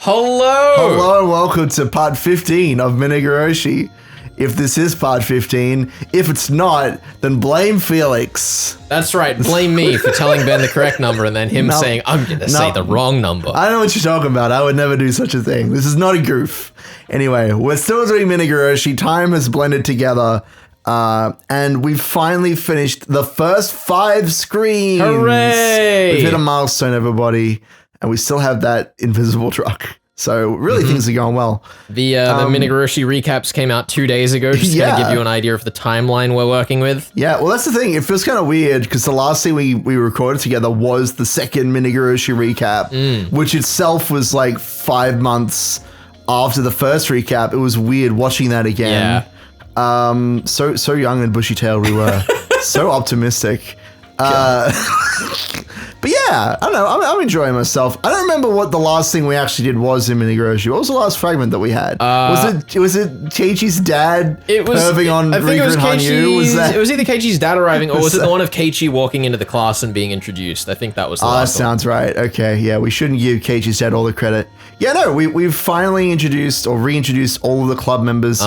Hello, welcome to part 15 of Higurashi. If this is part 15, if it's not, then blame Felix. That's right, blame me for telling Ben the correct number and then him saying, I'm going to say the wrong number. I know what you're talking about. I would never do such a thing. This is not a goof. Anyway, we're still doing Higurashi. Time has blended together. And we've finally finished the first 5 screens. Hooray! We've hit a milestone, everybody. And we still have that invisible truck. So really things are going well. The Higurashi recaps came out 2 days ago, just to give you an idea of the timeline we're working with. Yeah, well, that's the thing. It feels kind of weird because the last thing we recorded together was the second Higurashi recap, which itself was like 5 months after the first recap. It was weird watching that again. Yeah. So young and bushy-tailed we were. So optimistic. But yeah, I don't know. I'm enjoying myself. I don't remember what the last thing we actually did was in Higurashi. What was the last fragment that we had? Was it Keiichi's dad perving on Rika and Hanyu? It was either Keiichi's dad arriving or was it the one of Keiichi walking into the class and being introduced? I think that was the last one. Sounds right. Okay, yeah, we shouldn't give Keiichi's dad all the credit. Yeah, no, we've finally introduced or reintroduced all of the club members.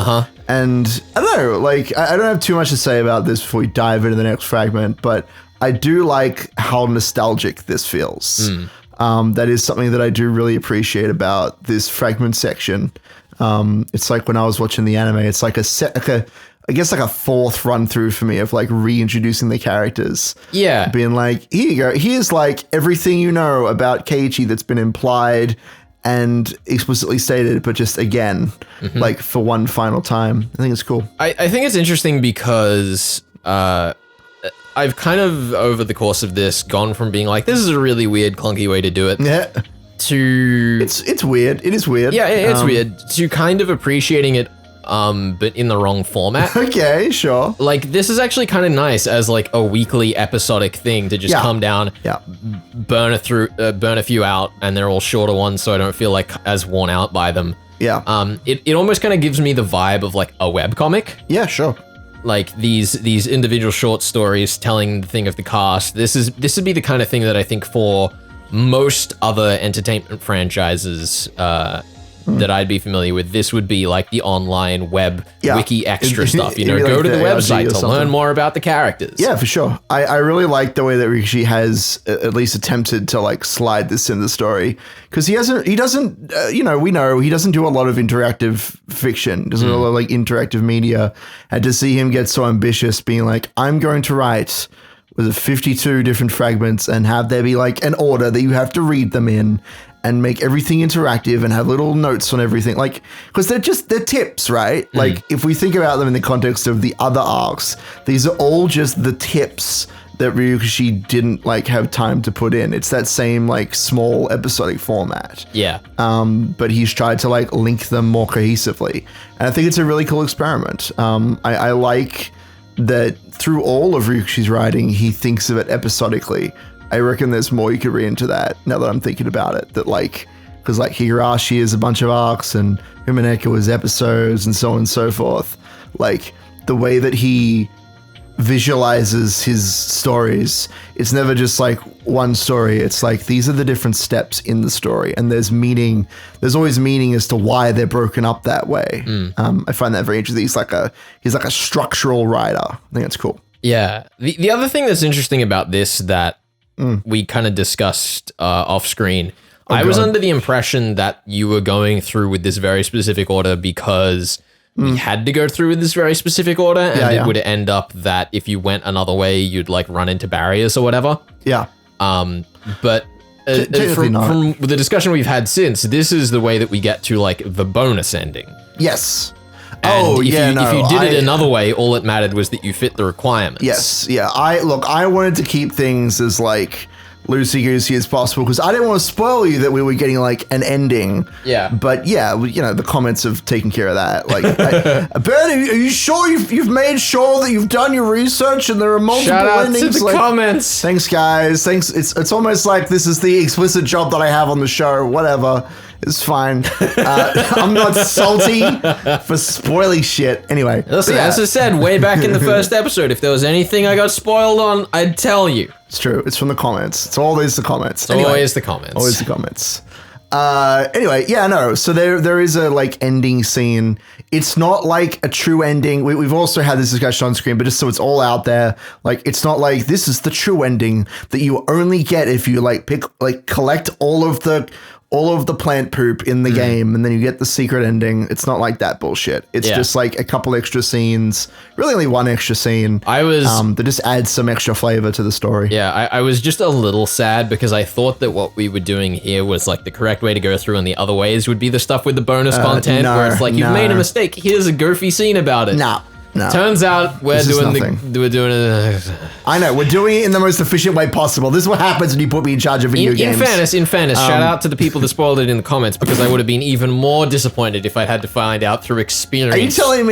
And I don't know, like, I don't have too much to say about this before we dive into the next fragment, but I do like how nostalgic this feels. That is something that I do really appreciate about this fragment section. It's like when I was watching the anime, it's like I guess like a fourth run through for me of like reintroducing the characters. Yeah. Being like, here you go. Here's like everything you know about Keiichi that's been implied and explicitly stated, but just again, like for one final time. I think it's cool. I think it's interesting because I've kind of, over the course of this, gone from being like, this is a really weird, clunky way to do it, to... It's weird. It is weird. Yeah, it's weird. To kind of appreciating it, but in the wrong format. Okay, sure. Like, this is actually kind of nice as, like, a weekly episodic thing to just come down, burn a few out, and they're all shorter ones, so I don't feel, like, as worn out by them. Yeah. It almost kind of gives me the vibe of, like, a webcomic. Yeah, sure. Like these individual short stories telling the thing of the cast. This would be the kind of thing that I think for most other entertainment franchises that I'd be familiar with, this would be like the online web wiki extra stuff. You know, go like to the website to learn more about the characters. Yeah, for sure. I really like the way that Rikishi has at least attempted to like slide this in the story, because he doesn't you know, we know he doesn't do a lot of interactive fiction, doesn't do a lot of like interactive media, and to see him get so ambitious, being like, I'm going to write with 52 different fragments and have there be like an order that you have to read them in, and make everything interactive and have little notes on everything. Like, because they're tips, right? Like, if we think about them in the context of the other arcs, these are all just the tips that Ryukishi didn't like have time to put in. It's that same like small episodic format. Yeah. But he's tried to like link them more cohesively. And I think it's a really cool experiment. I like that through all of Ryukishi's writing, he thinks of it episodically. I reckon there's more you could read into that now that I'm thinking about it. That like, because like Higurashi is a bunch of arcs and Umineko is episodes and so on and so forth. Like the way that he visualizes his stories, it's never just like one story. It's like these are the different steps in the story, and there's meaning. There's always meaning as to why they're broken up that way. I find that very interesting. He's like a structural writer. I think that's cool. Yeah. The other thing that's interesting about this that we kind of discussed off screen. I was under the impression that you were going through with this very specific order because we had to go through with this very specific order, and it would end up that if you went another way, you'd like run into barriers or whatever. Yeah. But from the discussion we've had since, this is the way that we get to like the bonus ending. Yes. And if you did it another way, all it mattered was that you fit the requirements. Yes, yeah. I wanted to keep things as like loosey-goosey as possible because I didn't want to spoil you that we were getting like an ending. Yeah. But yeah, you know, the comments have taken care of that. Like, Ben, are you sure you've made sure that you've done your research and there are multiple endings? Shout out to the comments. Thanks, guys. Thanks. It's almost like this is the explicit job that I have on the show. Whatever. It's fine. I'm not salty for spoiling shit. Anyway. Listen, as I said way back in the first episode, if there was anything I got spoiled on, I'd tell you. It's true. It's from the comments. It's always the comments. Always the comments. Always the comments. Anyway, yeah, no. So there is a like ending scene. It's not like a true ending. We've also had this discussion on screen, but just so it's all out there, like it's not like this is the true ending that you only get if you like collect all of the plant poop in the game, and then you get the secret ending. It's not like that bullshit. It's just like a couple extra scenes. Really, only one extra scene. That just adds some extra flavor to the story. Yeah, I was just a little sad because I thought that what we were doing here was like the correct way to go through, and the other ways would be the stuff with the bonus content, where it's like you've made a mistake. Here's a goofy scene about it. No. Turns out we're doing I know, we're doing it in the most efficient way possible. This is what happens when you put me in charge of video games. In fairness, shout out to the people that spoiled it in the comments, because I would have been even more disappointed if I'd had to find out through experience. Are you telling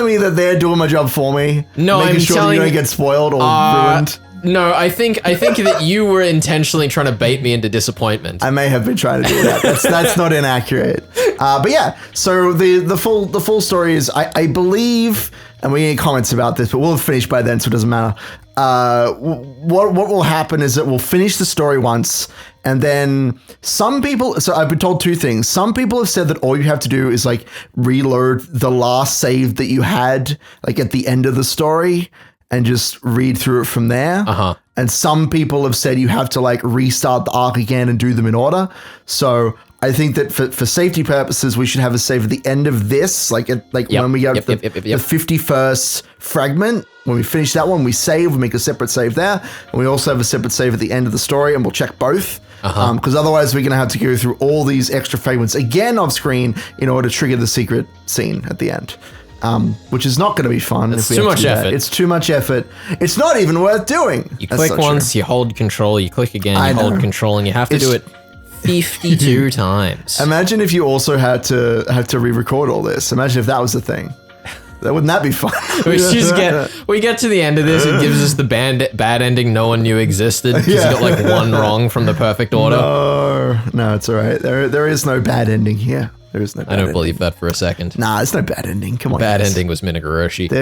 me that they're doing my job for me? No, making sure that you don't get spoiled or ruined? No, I think that you were intentionally trying to bait me into disappointment. I may have been trying to do that. That's not inaccurate. But yeah, so the full story is I believe, and we need comments about this, but we'll have finished by then, so it doesn't matter. What will happen is that we'll finish the story once, and then some people, so I've been told two things. Some people have said that all you have to do is like reload the last save that you had like at the end of the story and just read through it from there. And some people have said you have to like restart the arc again and do them in order. So I think that for safety purposes, we should have a save at the end of this, when we get the 51st fragment. When we finish that one, we save, we make a separate save there. And we also have a separate save at the end of the story, and we'll check both. Because otherwise we're going to have to go through all these extra fragments again off screen in order to trigger the secret scene at the end. Which is not going to be fun. It's too much effort. It's too much effort. It's not even worth doing. You click once, you hold control, you click again, you hold control, and you have to do it 52 times. Imagine if you also had to re-record all this. Imagine if that was the thing. Wouldn't that be fun? we get to the end of this, it gives us the bad ending no one knew existed because you got like one wrong from the perfect order. No, it's all right. There is no bad ending here. There is no bad I don't believe that for a second. Nah, it's no bad ending. Come on. Bad ending was Higurashi.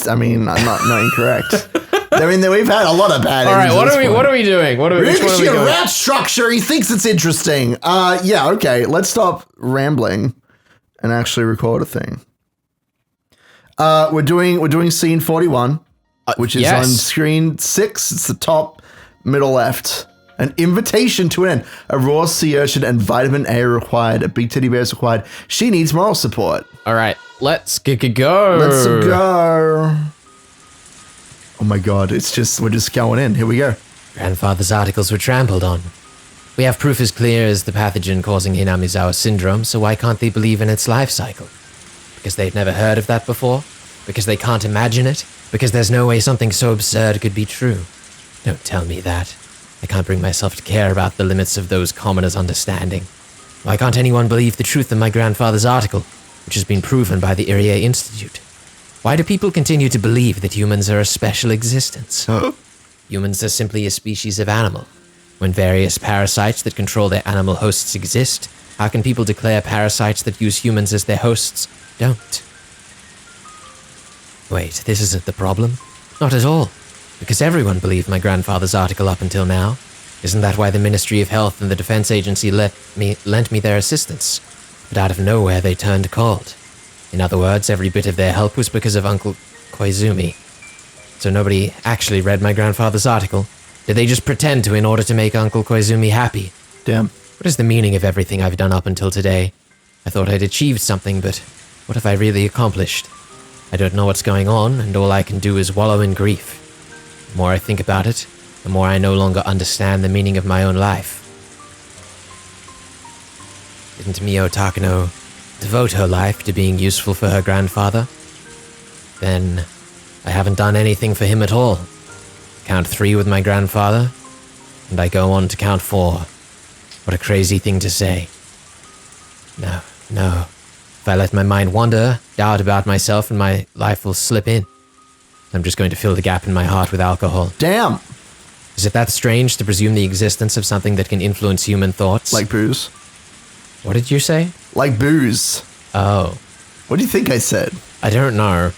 I'm not incorrect. I mean, we've had a lot of bad endings. All right, what are we doing? Higurashi a rap structure. He thinks it's interesting. Yeah, okay. Let's stop rambling and actually record a thing. We're doing scene 41, which is on screen 6. It's the top middle left. An invitation to an end. A raw sea urchin and vitamin A required. A big teddy bear is required. She needs moral support. All right, let's go. Let's go. Oh my god, we're just going in. Here we go. Grandfather's articles were trampled on. We have proof as clear as the pathogen causing Hinamizawa syndrome, so why can't they believe in its life cycle? Because they've never heard of that before? Because they can't imagine it? Because there's no way something so absurd could be true? Don't tell me that. I can't bring myself to care about the limits of those commoners' understanding. Why can't anyone believe the truth of my grandfather's article, which has been proven by the Irie Institute? Why do people continue to believe that humans are a special existence? Humans are simply a species of animal. When various parasites that control their animal hosts exist, how can people declare parasites that use humans as their hosts don't? Wait, this isn't the problem? Not at all. Because everyone believed my grandfather's article up until now. Isn't that why the Ministry of Health and the Defense Agency lent me their assistance? But out of nowhere they turned cold. In other words, every bit of their help was because of Uncle Koizumi. So nobody actually read my grandfather's article? Did they just pretend to in order to make Uncle Koizumi happy? Damn. What is the meaning of everything I've done up until today? I thought I'd achieved something, but what have I really accomplished? I don't know what's going on, and all I can do is wallow in grief. The more I think about it, the more I no longer understand the meaning of my own life. Didn't Mio Takano devote her life to being useful for her grandfather? Then I haven't done anything for him at all. Count 3 with my grandfather, and I go on to count 4. What a crazy thing to say. No. If I let my mind wander, doubt about myself, and my life will slip in. I'm just going to fill the gap in my heart with alcohol. Damn. Is it that strange to presume the existence of something that can influence human thoughts? Like booze. What did you say? Like booze. Oh. What do you think I said? I don't know.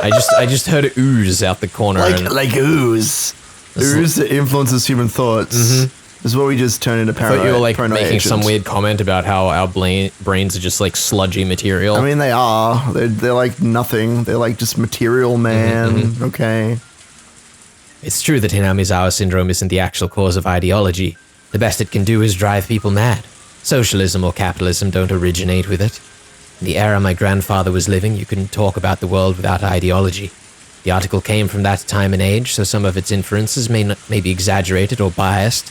I just heard ooze out the corner. Like ooze. Ooze that influences human thoughts. Mm-hmm. This is what we just turn into I paranoid. thought you were like paranoid making some agents. weird comment about how our brains are just like sludgy material. I mean, they are. They're like nothing. They're like just material, man. Okay. It's true that Hinamizawa syndrome isn't the actual cause of ideology. The best it can do is drive people mad. Socialism or capitalism don't originate with it. In the era my grandfather was living, you couldn't talk about the world without ideology. The article came from that time and age, so some of its inferences may be exaggerated or biased,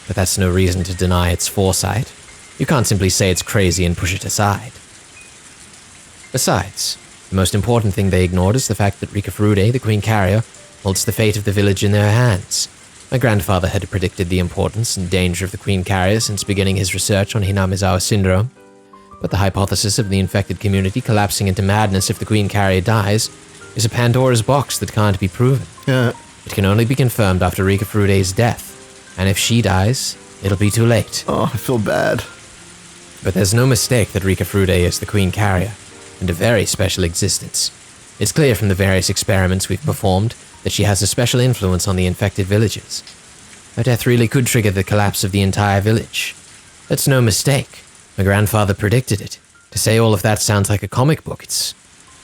but that's no reason to deny its foresight. You can't simply say it's crazy and push it aside. Besides, the most important thing they ignored is the fact that Rika Furude, the Queen Carrier, holds the fate of the village in their hands. My grandfather had predicted the importance and danger of the Queen Carrier since beginning his research on Hinamizawa syndrome, but the hypothesis of the infected community collapsing into madness if the Queen Carrier dies is a Pandora's box that can't be proven. Yeah. It can only be confirmed after Rika Furude's death, and if she dies, it'll be too late. Oh, I feel bad. But there's no mistake that Rika Furude is the Queen Carrier, and a very special existence. It's clear from the various experiments we've performed that she has a special influence on the infected villages. Her death really could trigger the collapse of the entire village. That's no mistake. My grandfather predicted it. To say all of that sounds like a comic book. It's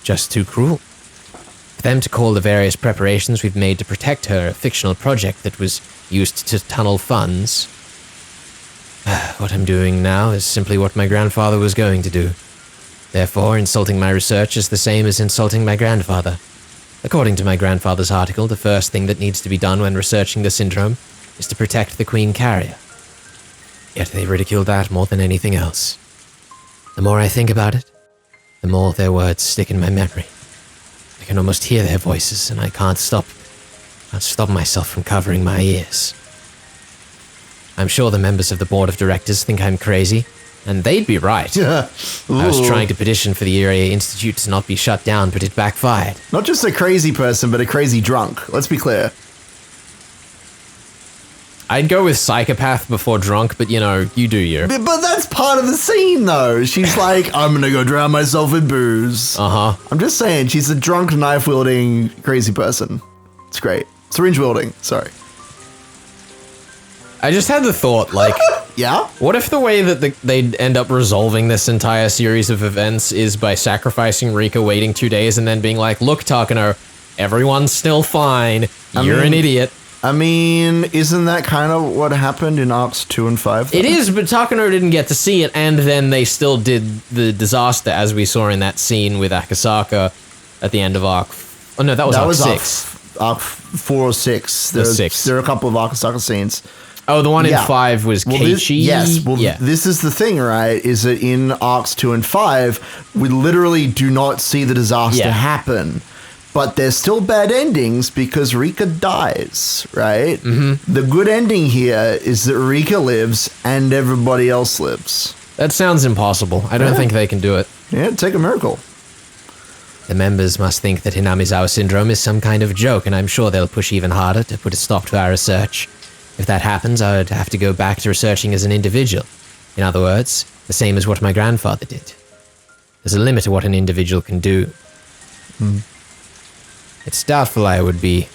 just too cruel. For them to call the various preparations we've made to protect her a fictional project that was used to tunnel funds. What I'm doing now is simply what my grandfather was going to do. Therefore, insulting my research is the same as insulting my grandfather. According to my grandfather's article, the first thing that needs to be done when researching the syndrome is to protect the Queen Carrier. Yet they ridicule that more than anything else. The more I think about it, the more their words stick in my memory. I can almost hear their voices, and I can't stop myself from covering my ears. I'm sure the members of the board of directors think I'm crazy, and they'd be right. Yeah. I was trying to petition for the Irie Institute to not be shut down, but it backfired. Not just a crazy person, but a crazy drunk. Let's be clear. I'd go with psychopath before drunk, but you know, you do you. But that's part of the scene, though. She's like, I'm gonna go drown myself in booze. Uh-huh. I'm just saying, she's a drunk, knife-wielding, crazy person. It's great. Syringe-wielding, sorry. I just had the thought, like, Yeah? what if the way that they'd end up resolving this entire series of events is by sacrificing Rika, waiting 2 days, and then being like, look, Takano, everyone's still fine. You're an idiot. I mean, isn't that kind of what happened in arcs 2 and 5? It is, but Takano didn't get to see it, and then they still did the disaster, as we saw in that scene with Akasaka at the end of arc... Oh, no, that was arc 6. Arc 4 or 6. There are a couple of Akasaka scenes. Oh, the one in Yeah. 5 was Keiichi? This is the thing, right? Is that in arcs 2 and 5, we literally do not see the disaster happen. But there's still bad endings because Rika dies, right? Mm-hmm. The good ending here is that Rika lives and everybody else lives. That sounds impossible. I don't think they can do it. Yeah, take a miracle. The members must think that Hinamizawa syndrome is some kind of joke, and I'm sure they'll push even harder to put a stop to our research. If that happens, I would have to go back to researching as an individual. In other words, the same as what my grandfather did. There's a limit to what an individual can do. It's doubtful I would be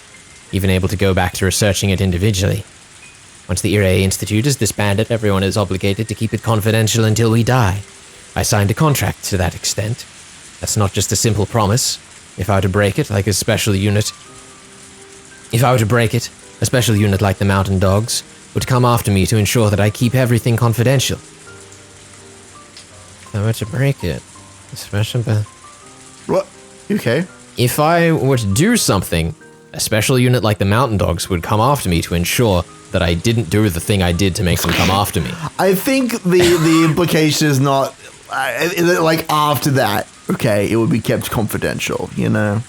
even able to go back to researching it individually. Once the Irie Institute is disbanded, everyone is obligated to keep it confidential until we die. I signed a contract to that extent. That's not just a simple promise. If I were to break it, a special unit like the Mountain Dogs would come after me to ensure that I keep everything confidential. If I were to break it, What? Okay. If I were to do something, a special unit like the Mountain Dogs would come after me to ensure that I didn't do the thing I did to make them come after me. I think the implication is not, like, after that, okay, it would be kept confidential, you know?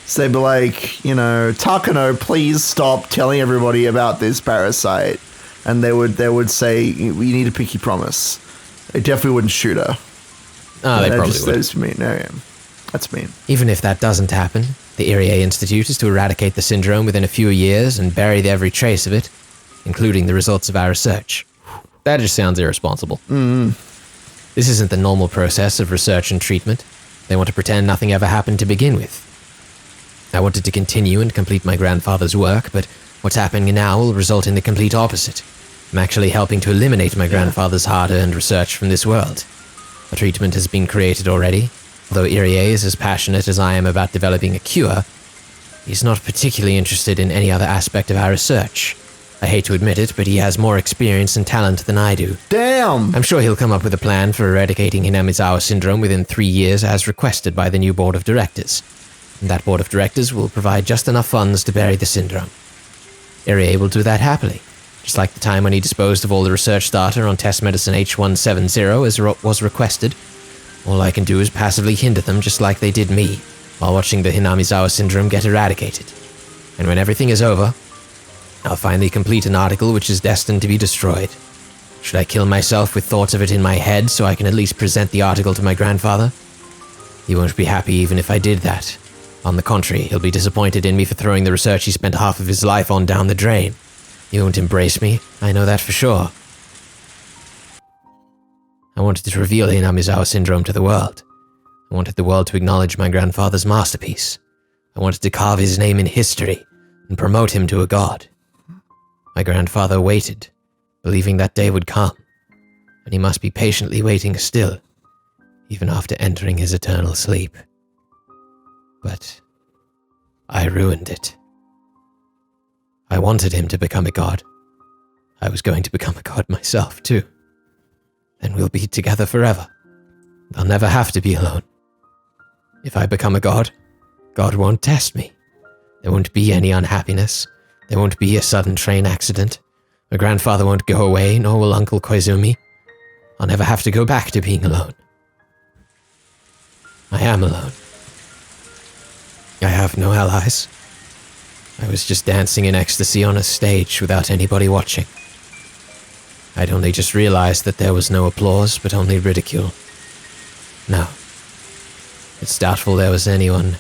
So they'd be like, you know, Takano, please stop telling everybody about this parasite. And they would say, we need a pinky promise. They definitely wouldn't shoot her. Oh, they probably would. That's mean. No, yeah. That's mean. Even if that doesn't happen, the Irie Institute is to eradicate the syndrome within a few years and bury every trace of it, including the results of our research. That just sounds irresponsible. This isn't the normal process of research and treatment. They want to pretend nothing ever happened to begin with. I wanted to continue and complete my grandfather's work, but what's happening now will result in the complete opposite. I'm actually helping to eliminate my grandfather's hard-earned research from this world. A treatment has been created already. Although Irie is as passionate as I am about developing a cure, he's not particularly interested in any other aspect of our research. I hate to admit it, but he has more experience and talent than I do. Damn! I'm sure he'll come up with a plan for eradicating Hinamizawa syndrome within 3 years as requested by the new board of directors. And that board of directors will provide just enough funds to bury the syndrome. Irie will do that happily, just like the time when he disposed of all the research data on test medicine H170 as was requested. All I can do is passively hinder them just like they did me, while watching the Hinamizawa syndrome get eradicated. And when everything is over, I'll finally complete an article which is destined to be destroyed. Should I kill myself with thoughts of it in my head so I can at least present the article to my grandfather? He won't be happy even if I did that. On the contrary, he'll be disappointed in me for throwing the research he spent half of his life on down the drain. He won't embrace me, I know that for sure. I wanted to reveal Hinamizawa syndrome to the world. I wanted the world to acknowledge my grandfather's masterpiece. I wanted to carve his name in history and promote him to a god. My grandfather waited, believing that day would come, and he must be patiently waiting still, even after entering his eternal sleep. But I ruined it. I wanted him to become a god. I was going to become a god myself, too. Then we'll be together forever. I'll never have to be alone. If I become a god, God won't test me. There won't be any unhappiness. There won't be a sudden train accident. My grandfather won't go away, nor will Uncle Koizumi. I'll never have to go back to being alone. I am alone. I have no allies. I was just dancing in ecstasy on a stage without anybody watching. I'd only just realized that there was no applause, but only ridicule. No. It's doubtful there was anyone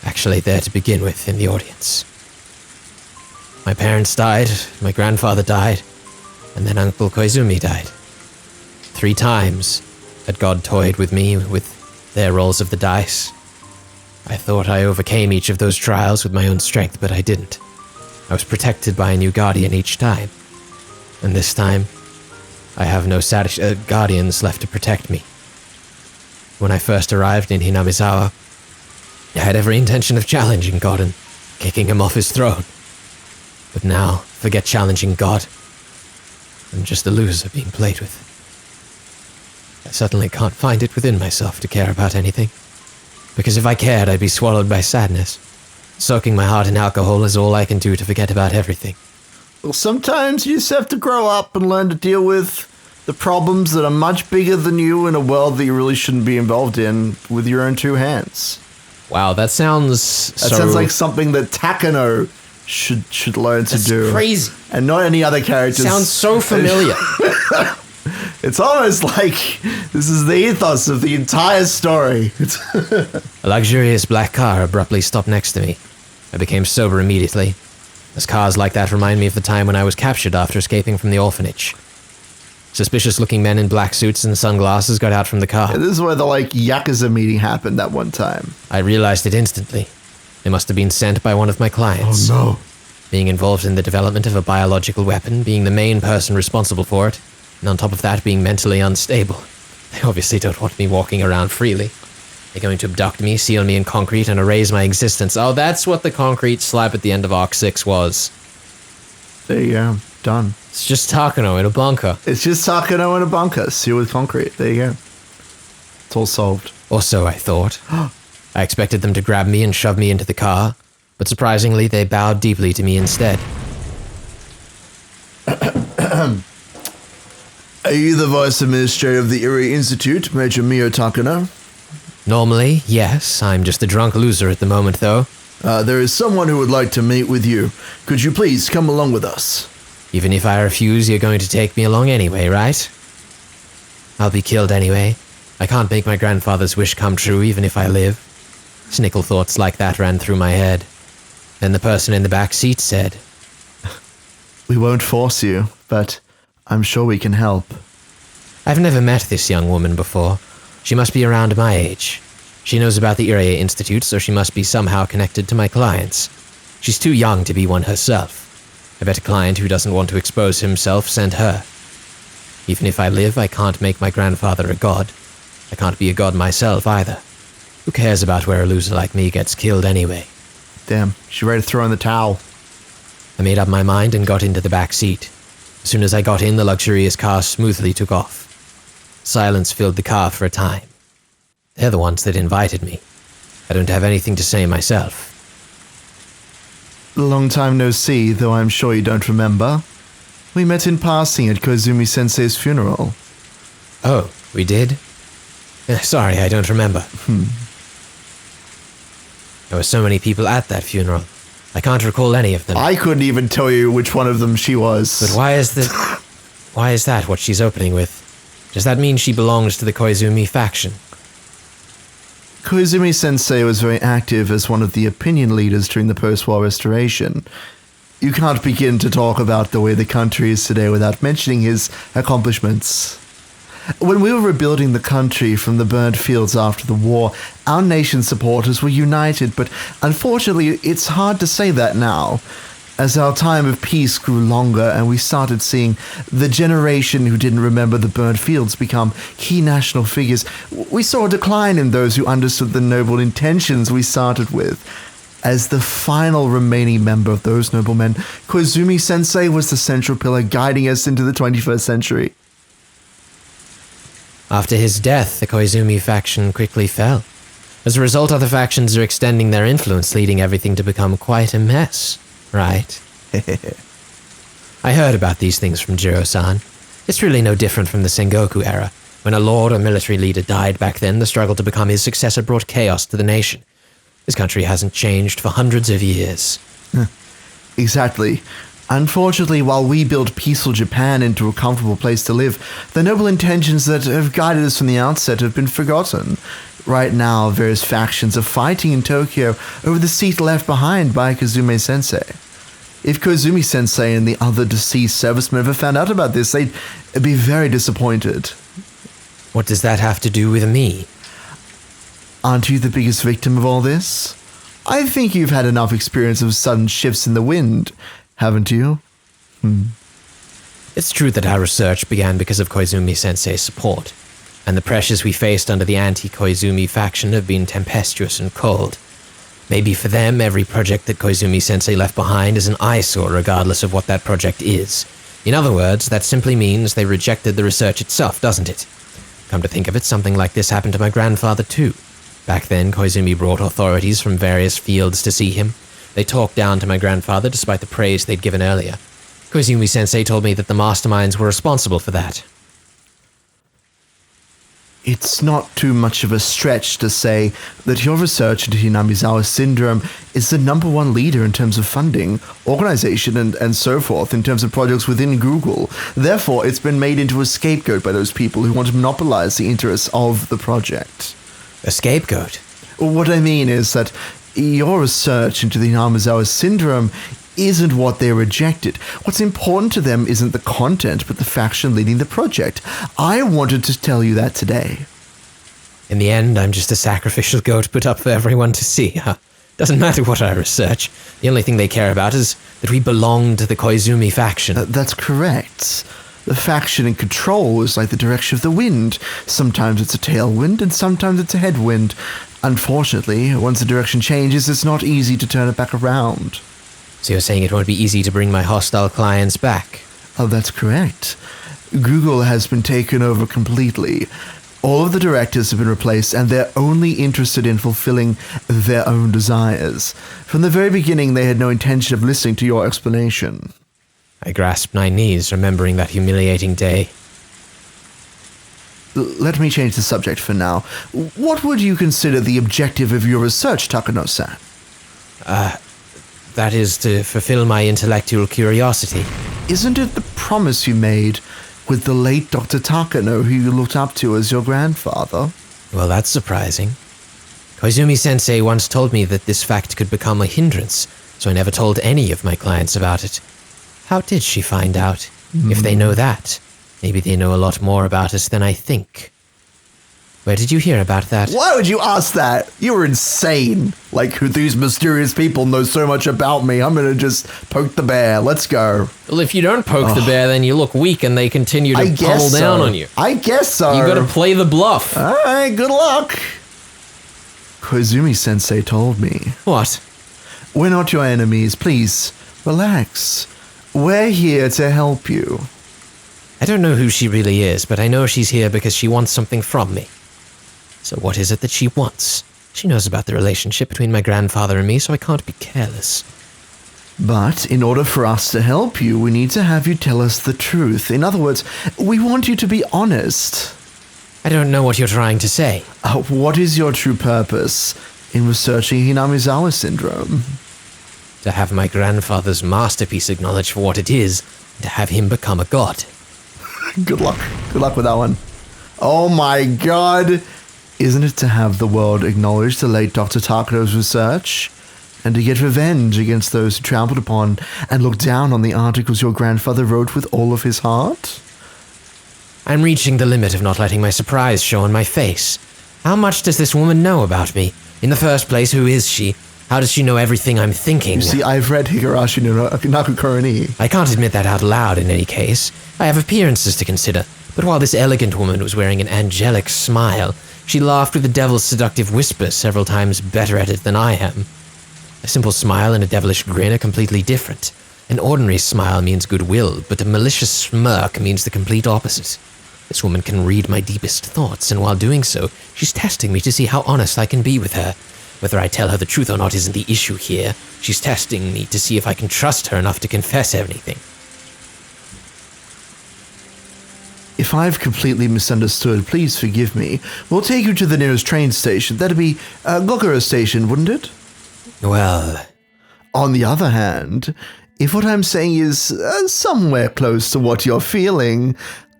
actually there to begin with in the audience. My parents died, my grandfather died, and then Uncle Koizumi died. 3 times had God toyed with me with their rolls of the dice. I thought I overcame each of those trials with my own strength, but I didn't. I was protected by a new guardian each time. And this time, I have no guardians left to protect me. When I first arrived in Hinamizawa, I had every intention of challenging God and kicking him off his throne. But now, forget challenging God. I'm just a loser being played with. I suddenly can't find it within myself to care about anything. Because if I cared, I'd be swallowed by sadness. Soaking my heart in alcohol is all I can do to forget about everything. Well, sometimes you just have to grow up and learn to deal with the problems that are much bigger than you in a world that you really shouldn't be involved in with your own 2 hands. Wow, that sounds sounds like something that Takano should learn to do. That's crazy. And not any other characters. Sounds so familiar. It's almost like this is the ethos of the entire story. A luxurious black car abruptly stopped next to me. I became sober immediately, as cars like that remind me of the time when I was captured after escaping from the orphanage. Suspicious-looking men in black suits and sunglasses got out from the car. Yeah, this is where the Yakuza meeting happened that one time. I realized it instantly. They must have been sent by one of my clients. Oh no. Being involved in the development of a biological weapon, being the main person responsible for it, and on top of that being mentally unstable. They obviously don't want me walking around freely. They're going to abduct me, seal me in concrete, and erase my existence. Oh, that's what the concrete slab at the end of Arc 6 was. There you go. Done. It's just Takano in a bunker. It's just Takano in a bunker, sealed with concrete. There you go. It's all solved. Or so I thought. I expected them to grab me and shove me into the car, but surprisingly, they bowed deeply to me instead. Are you the Vice Administrator of the Irie Institute, Major Mio Takano? Normally, yes. I'm just a drunk loser at the moment, though. There is someone who would like to meet with you. Could you please come along with us? Even if I refuse, you're going to take me along anyway, right? I'll be killed anyway. I can't make my grandfather's wish come true even if I live. Cynical thoughts like that ran through my head. Then the person in the back seat said, We won't force you, but I'm sure we can help. I've never met this young woman before. She must be around my age. She knows about the Irie Institute, so she must be somehow connected to my clients. She's too young to be one herself. I bet a client who doesn't want to expose himself sent her. Even if I live, I can't make my grandfather a god. I can't be a god myself either. Who cares about where a loser like me gets killed anyway? Damn, she ready to throw in the towel. I made up my mind and got into the back seat. As soon as I got in, the luxurious car smoothly took off. Silence filled the car for a time. They're the ones that invited me. I don't have anything to say myself. Long time no see, though I'm sure you don't remember. We met in passing at Koizumi-sensei's funeral. Oh, we did? Sorry, I don't remember. There were so many people at that funeral. I can't recall any of them. I couldn't even tell you which one of them she was. But why is that what she's opening with? Does that mean she belongs to the Koizumi faction? Koizumi-sensei was very active as one of the opinion leaders during the post-war restoration. You can't begin to talk about the way the country is today without mentioning his accomplishments. When we were rebuilding the country from the burned fields after the war, our nation's supporters were united, but unfortunately it's hard to say that now. As our time of peace grew longer and we started seeing the generation who didn't remember the burned fields become key national figures, we saw a decline in those who understood the noble intentions we started with. As the final remaining member of those noble men, Koizumi-sensei was the central pillar guiding us into the 21st century. After his death, the Koizumi faction quickly fell. As a result, other factions are extending their influence, leading everything to become quite a mess, right? I heard about these things from Jiro-san. It's really no different from the Sengoku era. When a lord or military leader died back then, the struggle to become his successor brought chaos to the nation. This country hasn't changed for hundreds of years. Exactly. Unfortunately, while we build peaceful Japan into a comfortable place to live, the noble intentions that have guided us from the outset have been forgotten. Right now, various factions are fighting in Tokyo over the seat left behind by Koizumi-sensei. If Koizumi-sensei and the other deceased servicemen ever found out about this, they'd be very disappointed. What does that have to do with me? Aren't you the biggest victim of all this? I think you've had enough experience of sudden shifts in the wind, haven't you? It's true that our research began because of Koizumi-sensei's support, and the pressures we faced under the anti-Koizumi faction have been tempestuous and cold. Maybe for them, every project that Koizumi-sensei left behind is an eyesore regardless of what that project is. In other words, that simply means they rejected the research itself, doesn't it? Come to think of it, something like this happened to my grandfather too. Back then, Koizumi brought authorities from various fields to see him. They talked down to my grandfather despite the praise they'd given earlier. Koizumi-sensei told me that the masterminds were responsible for that. It's not too much of a stretch to say that your research into Hinamizawa syndrome is the #1 leader in terms of funding, organization, and so forth in terms of projects within Google. Therefore, it's been made into a scapegoat by those people who want to monopolize the interests of the project. A scapegoat? What I mean is that your research into the Hinamizawa syndrome isn't what they rejected. What's important to them isn't the content, but the faction leading the project. I wanted to tell you that today. In the end, I'm just a sacrificial goat put up for everyone to see, huh? Doesn't matter what I research. The only thing they care about is that we belong to the Koizumi faction. That's correct. The faction in control is like the direction of the wind. Sometimes it's a tailwind, and sometimes it's a headwind. Unfortunately, once the direction changes, it's not easy to turn it back around. So you're saying it won't be easy to bring my hostile clients back? Oh, that's correct. Google has been taken over completely. All of the directors have been replaced, and they're only interested in fulfilling their own desires. From the very beginning, they had no intention of listening to your explanation. I grasped my knees, remembering that humiliating day. Let me change the subject for now. What would you consider the objective of your research, Takano-san? That is to fulfill my intellectual curiosity. Isn't it the promise you made with the late Dr. Takano, who you looked up to as your grandfather? Well, that's surprising. Koizumi-sensei once told me that this fact could become a hindrance, so I never told any of my clients about it. How did she find out? If they know that, maybe they know a lot more about us than I think. Where did you hear about that? Why would you ask that? You were insane. Like, who these mysterious people know so much about me? I'm gonna just poke the bear. Let's go. Well, if you don't poke the bear, then you look weak and they continue to pummel down on you. I guess so. You gotta play the bluff. All right, good luck. Koizumi-sensei told me. What? We're not your enemies. Please, relax. We're here to help you. I don't know who she really is, but I know she's here because she wants something from me. So what is it that she wants? She knows about the relationship between my grandfather and me, so I can't be careless. But in order for us to help you, we need to have you tell us the truth. In other words, we want you to be honest. I don't know what you're trying to say. What is your true purpose in researching Hinamizawa syndrome? To have my grandfather's masterpiece acknowledged for what it is, and to have him become a god. Good luck. Good luck with that one. Oh my god. Isn't it to have the world acknowledge the late Dr. Takano's research? And to get revenge against those who trampled upon and looked down on the articles your grandfather wrote with all of his heart? I'm reaching the limit of not letting my surprise show on my face. How much does this woman know about me? In the first place, who is she? How does she know everything I'm thinking? You see, I've read Higurashi no Nakukoroni. I can't admit that out loud in any case. I have appearances to consider. But while this elegant woman was wearing an angelic smile, she laughed with a devil's seductive whisper several times better at it than I am. A simple smile and a devilish grin are completely different. An ordinary smile means goodwill, but a malicious smirk means the complete opposite. This woman can read my deepest thoughts, and while doing so, she's testing me to see how honest I can be with her. Whether I tell her the truth or not isn't the issue here. She's testing me to see if I can trust her enough to confess everything. If I've completely misunderstood, please forgive me. We'll take you to the nearest train station. That'd be Gokuro Station, wouldn't it? Well... On the other hand, if what I'm saying is somewhere close to what you're feeling,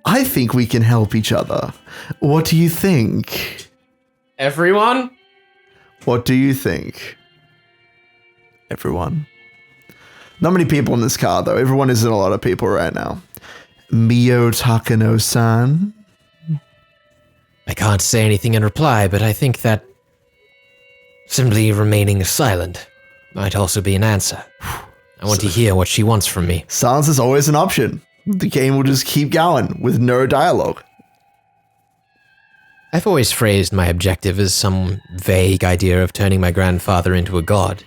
I think we can help each other. What do you think? Everyone? What do you think? Everyone. Not many people in this car, though. Everyone isn't a lot of people right now. Mio Takano-san? I can't say anything in reply, but I think that simply remaining silent might also be an answer. I want to hear what she wants from me. Silence is always an option. The game will just keep going with no dialogue. I've always phrased my objective as some vague idea of turning my grandfather into a god,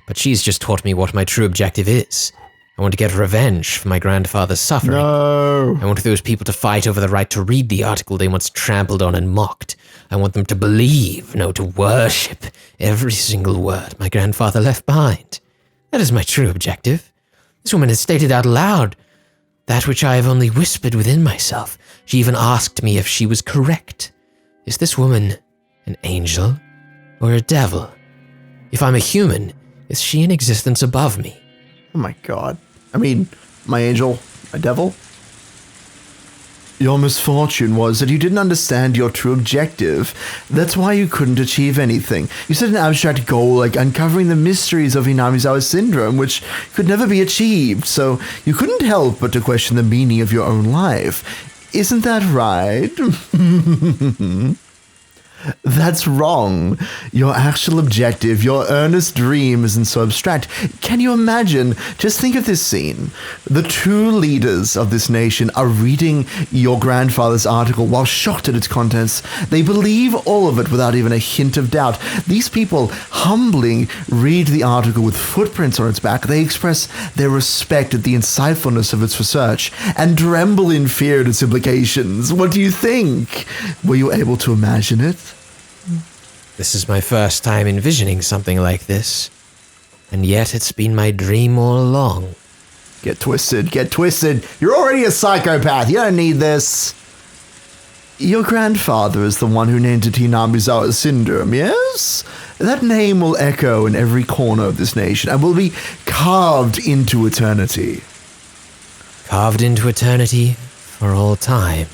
but she's just taught me what my true objective is. I want to get revenge for my grandfather's suffering. No. I want those people to fight over the right to read the article they once trampled on and mocked. I want them to believe, no, to worship every single word my grandfather left behind. That is my true objective. This woman has stated out loud that which I have only whispered within myself. She even asked me if she was correct. Is this woman an angel or a devil? If I'm a human, is she in existence above me? Oh my god. I mean, my angel, my devil. Your misfortune was that you didn't understand your true objective. That's why you couldn't achieve anything. You set an abstract goal like uncovering the mysteries of Hinamizawa syndrome, which could never be achieved, so you couldn't help but to question the meaning of your own life. Isn't that right? That's wrong. Your actual objective, your earnest dream isn't so abstract. Can you imagine? Just think of this scene. The two leaders of this nation are reading your grandfather's article while shocked at its contents. They believe all of it without even a hint of doubt. These people humbly read the article with footprints on its back. They express their respect at the insightfulness of its research and tremble in fear at its implications. What do you think? Were you able to imagine it? This is my first time envisioning something like this, and yet it's been my dream all along. Get twisted, get twisted. You're already a psychopath. You don't need this. Your grandfather is the one who named it Hinamizawa syndrome, yes? That name will echo in every corner of this nation and will be carved into eternity. Carved into eternity for all time.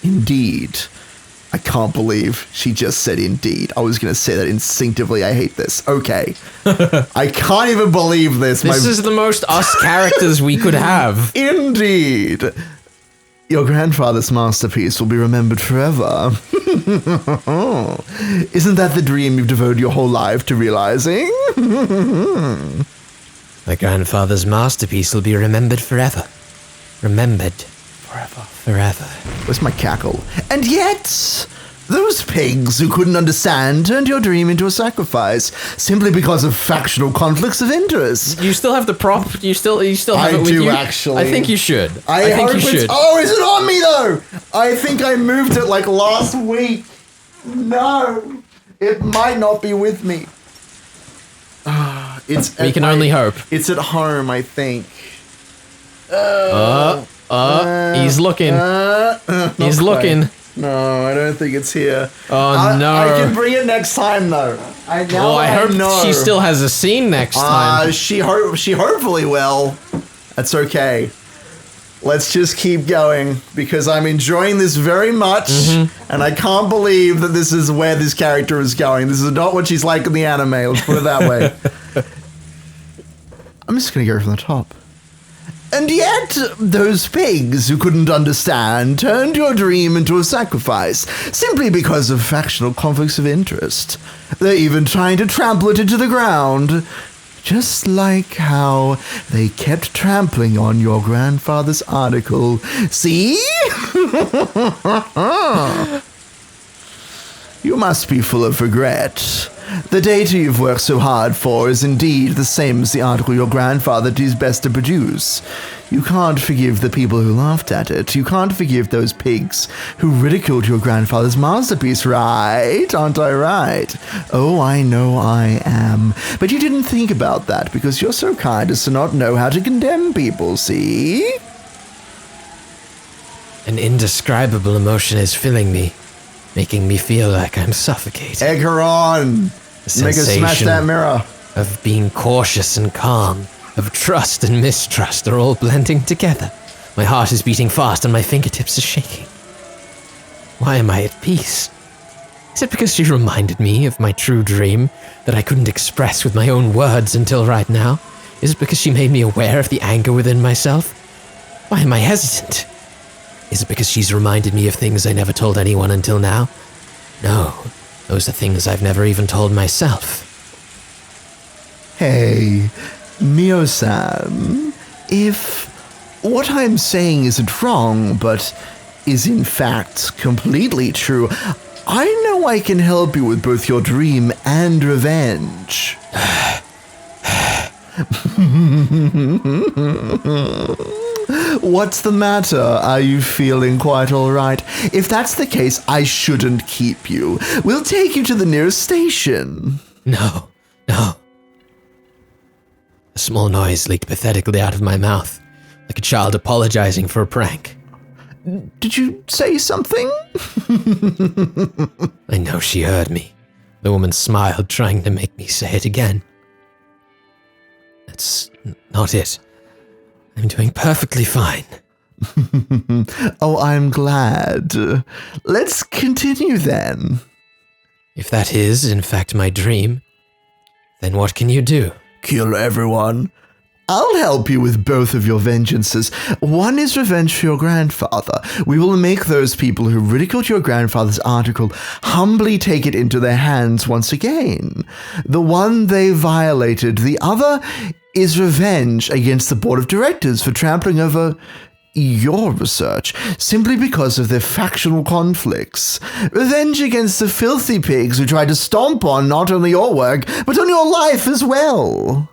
Indeed. I can't believe she just said indeed. I was going to say that instinctively. I hate this. Okay. I can't even believe this. This is the most us characters we could have. Indeed. Your grandfather's masterpiece will be remembered forever. Isn't that the dream you've devoted your whole life to realizing? My grandfather's masterpiece will be remembered forever. Remembered. Forever. Where's my cackle? And yet, those pigs who couldn't understand turned your dream into a sacrifice simply because of factional conflicts of interest. You still have the prop? You still have it with you? I do, actually. I think you should. I think hope you should. Oh, is it on me, though? I think I moved it like last week. No. It might not be with me. We can only hope. It's at home, I think. He's looking. He's looking. No, I don't think it's here. Oh, no. I can bring it next time, though. I hope she still has a scene next time. She hopefully will. That's okay. Let's just keep going, because I'm enjoying this very much, and I can't believe that this is where this character is going. This is not what she's like in the anime, let's put it that way. I'm just going to go from the top. And yet, those pigs who couldn't understand turned your dream into a sacrifice, simply because of factional conflicts of interest. They're even trying to trample it into the ground, just like how they kept trampling on your grandfather's article. See? You must be full of regret. The data you've worked so hard for is indeed the same as the article your grandfather did his best to produce. You can't forgive the people who laughed at it. You can't forgive those pigs who ridiculed your grandfather's masterpiece, right? Aren't I right? Oh, I know I am. But you didn't think about that because you're so kind as to not know how to condemn people, see? An indescribable emotion is filling me, making me feel like I'm suffocating. Egg her on! Make her smash that mirror. Of being cautious and calm, of trust and mistrust are all blending together. My heart is beating fast and my fingertips are shaking. Why am I at peace? Is it because she reminded me of my true dream that I couldn't express with my own words until right now? Is it because she made me aware of the anger within myself? Why am I hesitant? Is it because she's reminded me of things I never told anyone until now? No, those are things I've never even told myself. Hey, Mio-san, if what I'm saying isn't wrong, but is in fact completely true, I know I can help you with both your dream and revenge. What's the matter? Are you feeling quite all right? If that's the case, I shouldn't keep you. We'll take you to the nearest station. No. A small noise leaked pathetically out of my mouth, like a child apologizing for a prank. Did you say something? I know she heard me. The woman smiled, trying to make me say it again. That's not it. I'm doing perfectly fine. Oh, I'm glad. Let's continue then. If that is, in fact, my dream, then what can you do? Kill everyone. I'll help you with both of your vengeances. One is revenge for your grandfather. We will make those people who ridiculed your grandfather's article humbly take it into their hands once again. The one they violated. The other is revenge against the board of directors for trampling over your research simply because of their factional conflicts. Revenge against the filthy pigs who tried to stomp on not only your work, but on your life as well.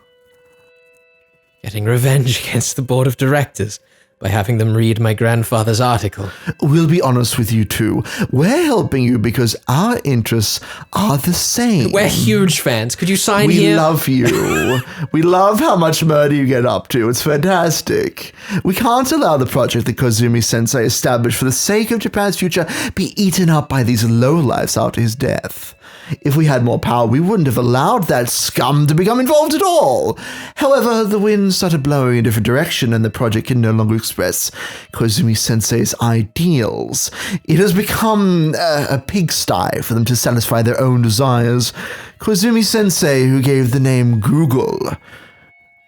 Getting revenge against the board of directors by having them read my grandfather's article. We'll be honest with you too. We're helping you because our interests are the same. We're huge fans. Could you sign here? We here? love you. We love how much murder you get up to. It's fantastic. We can't allow the project that Koizumi-sensei established for the sake of Japan's future be eaten up by these lowlifes after his death. If we had more power, we wouldn't have allowed that scum to become involved at all. However, the wind started blowing in a different direction and the project can no longer express Koizumi-sensei's ideals. It has become a pigsty for them to satisfy their own desires. Koizumi-sensei, who gave the name Google,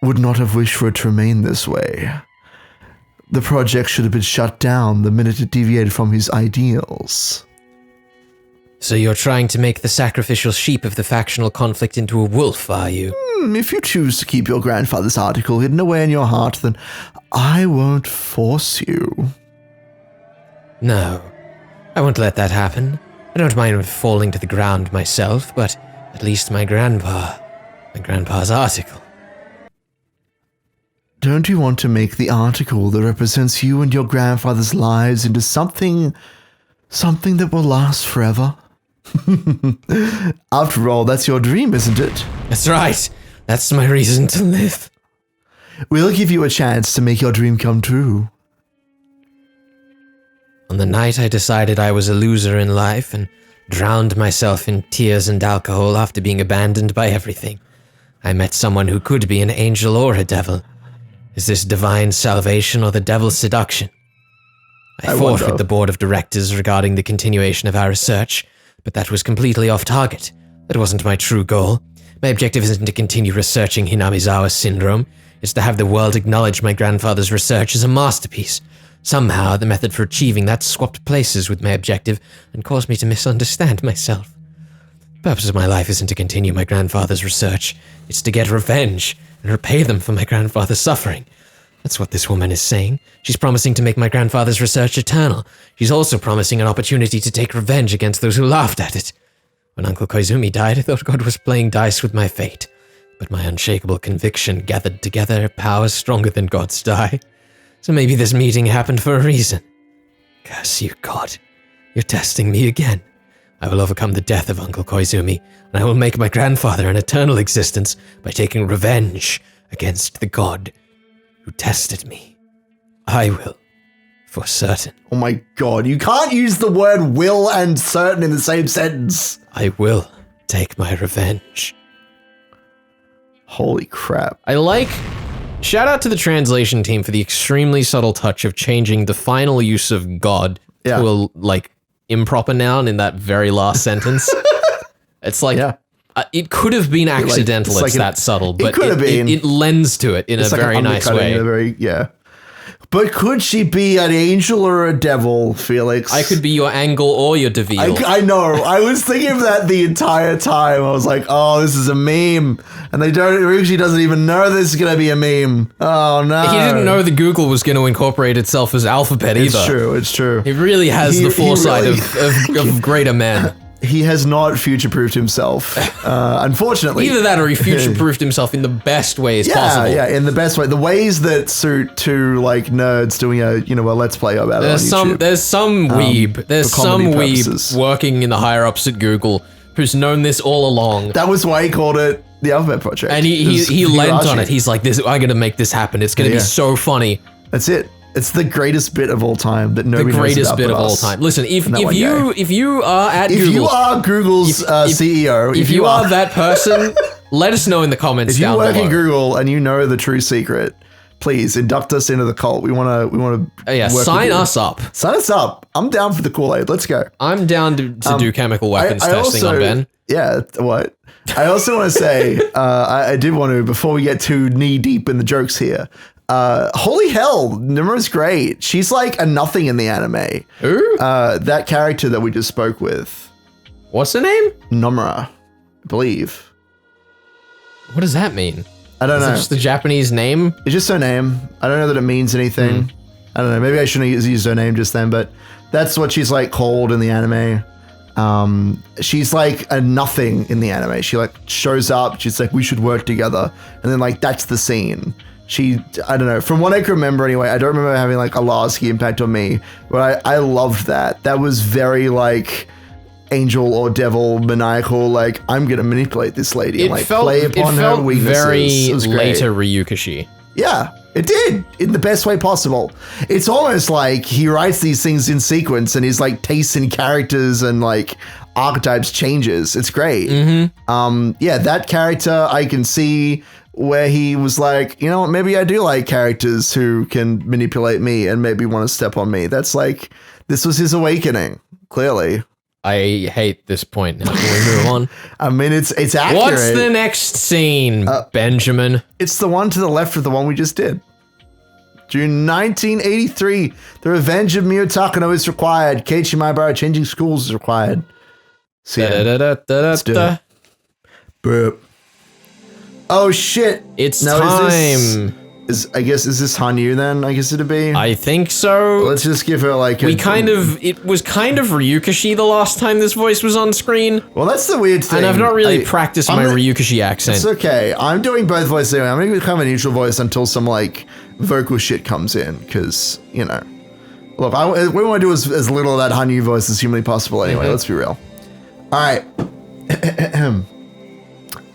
would not have wished for it to remain this way. the project should have been shut down the minute it deviated from his ideals. So you're trying to make the sacrificial sheep of the factional conflict into a wolf, are you? If you choose to keep your grandfather's article hidden away in your heart, then I won't force you. No, I won't let that happen. I don't mind falling to the ground myself, but at least my grandpa's article. Don't you want to make the article that represents you and your grandfather's lives into something that will last forever? After all, that's your dream, isn't it? That's right. That's my reason to live. We'll give you a chance to make your dream come true. On the night I decided I was a loser in life and drowned myself in tears and alcohol after being abandoned by everything, I met someone who could be an angel or a devil. Is this divine salvation or the devil's seduction? I fought with the board of directors regarding the continuation of our research, but that was completely off target. That wasn't my true goal. My objective isn't to continue researching Hinamizawa syndrome. It's to have the world acknowledge my grandfather's research as a masterpiece. Somehow, the method for achieving that swapped places with my objective and caused me to misunderstand myself. The purpose of my life isn't to continue my grandfather's research. It's to get revenge and repay them for my grandfather's suffering. That's what this woman is saying. She's promising to make my grandfather's research eternal. She's also promising an opportunity to take revenge against those who laughed at it. When Uncle Koizumi died, I thought God was playing dice with my fate. But my unshakable conviction gathered together powers stronger than God's die. So maybe this meeting happened for a reason. Curse you, God. You're testing me again. I will overcome the death of Uncle Koizumi, and I will make my grandfather an eternal existence by taking revenge against the God who tested me. I will, for certain. Oh my god, you can't use the word will and certain in the same sentence. I will take my revenge. Holy crap. Shout out to the translation team for the extremely subtle touch of changing the final use of God to a, improper noun in that very last sentence. It's it could have been accidental, it's that subtle, but it lends to it in a very nice way. But could she be an angel or a devil, Felix? I could be your angle or your devil. I know. I was thinking of that the entire time. I was like, oh, this is a meme. And Higurashi doesn't even know this is going to be a meme. Oh, no. He didn't know that Google was going to incorporate itself as alphabet either. It's true. He really has the foresight of greater men. He has not future-proofed himself, unfortunately. Either that or he future-proofed himself in the best ways possible. Yeah, in the best way. The ways that suit two, nerds doing a Let's Play about it on YouTube. There's some weeb working in the higher-ups at Google who's known this all along. That was why he called it the Alphabet Project. And he lent on it. He's like, I'm going to make this happen. It's going to be so funny. That's it. It's the greatest bit of all time that nobody knows about. The greatest bit of all time. Listen, if you are at Google, if you are Google's CEO, if you are that person, let us know in the comments down below. If you work in Google and you know the true secret, please induct us into the cult. We want to. Sign us up. Sign us up. I'm down for the Kool-Aid. Let's go. I'm down to do chemical weapons testing on Ben. Yeah. What? I also want to say, I did want to, before we get too knee deep in the jokes here. Holy hell, Nomura's great. She's like a nothing in the anime. Who? That character that we just spoke with. What's her name? Nomura, I believe. What does that mean? I don't know. Is it just the Japanese name? It's just her name. I don't know that it means anything. I don't know. Maybe I shouldn't have used her name just then, but that's what she's like called in the anime. She's like a nothing in the anime. She shows up. She's like, we should work together. And then that's the scene. I don't know, from what I can remember anyway, I don't remember having a lasting impact on me, but I loved that. That was very angel or devil maniacal, I'm going to manipulate this lady and play upon her weaknesses. Very it was later Ryukashi. Yeah, it did, in the best way possible. It's almost like he writes these things in sequence and his taste in characters and archetypes changes. It's great. That character I can see where he was like, you know what, maybe I do like characters who can manipulate me and maybe want to step on me. That's this was his awakening, clearly. I hate this point now. Can we move on? I mean, it's accurate. What's the next scene, Benjamin? It's the one to the left of the one we just did. June 1983. The revenge of Mio Takano is required. Keiichi Maebara changing schools is required. See ya. Let's do it. Burp. Oh shit! It's time. Is this Hanyu then? I guess it'd be. I think so. Let's just give her like. It was kind of Ryukishi the last time this voice was on screen. Well, that's the weird thing. And I've not really practiced my Ryukishi accent. It's okay. I'm doing both voices anyway. I'm gonna become a neutral voice until some like vocal shit comes in, because you know. Look, we want to do as little of that Hanyu voice as humanly possible anyway. Let's be real. All right.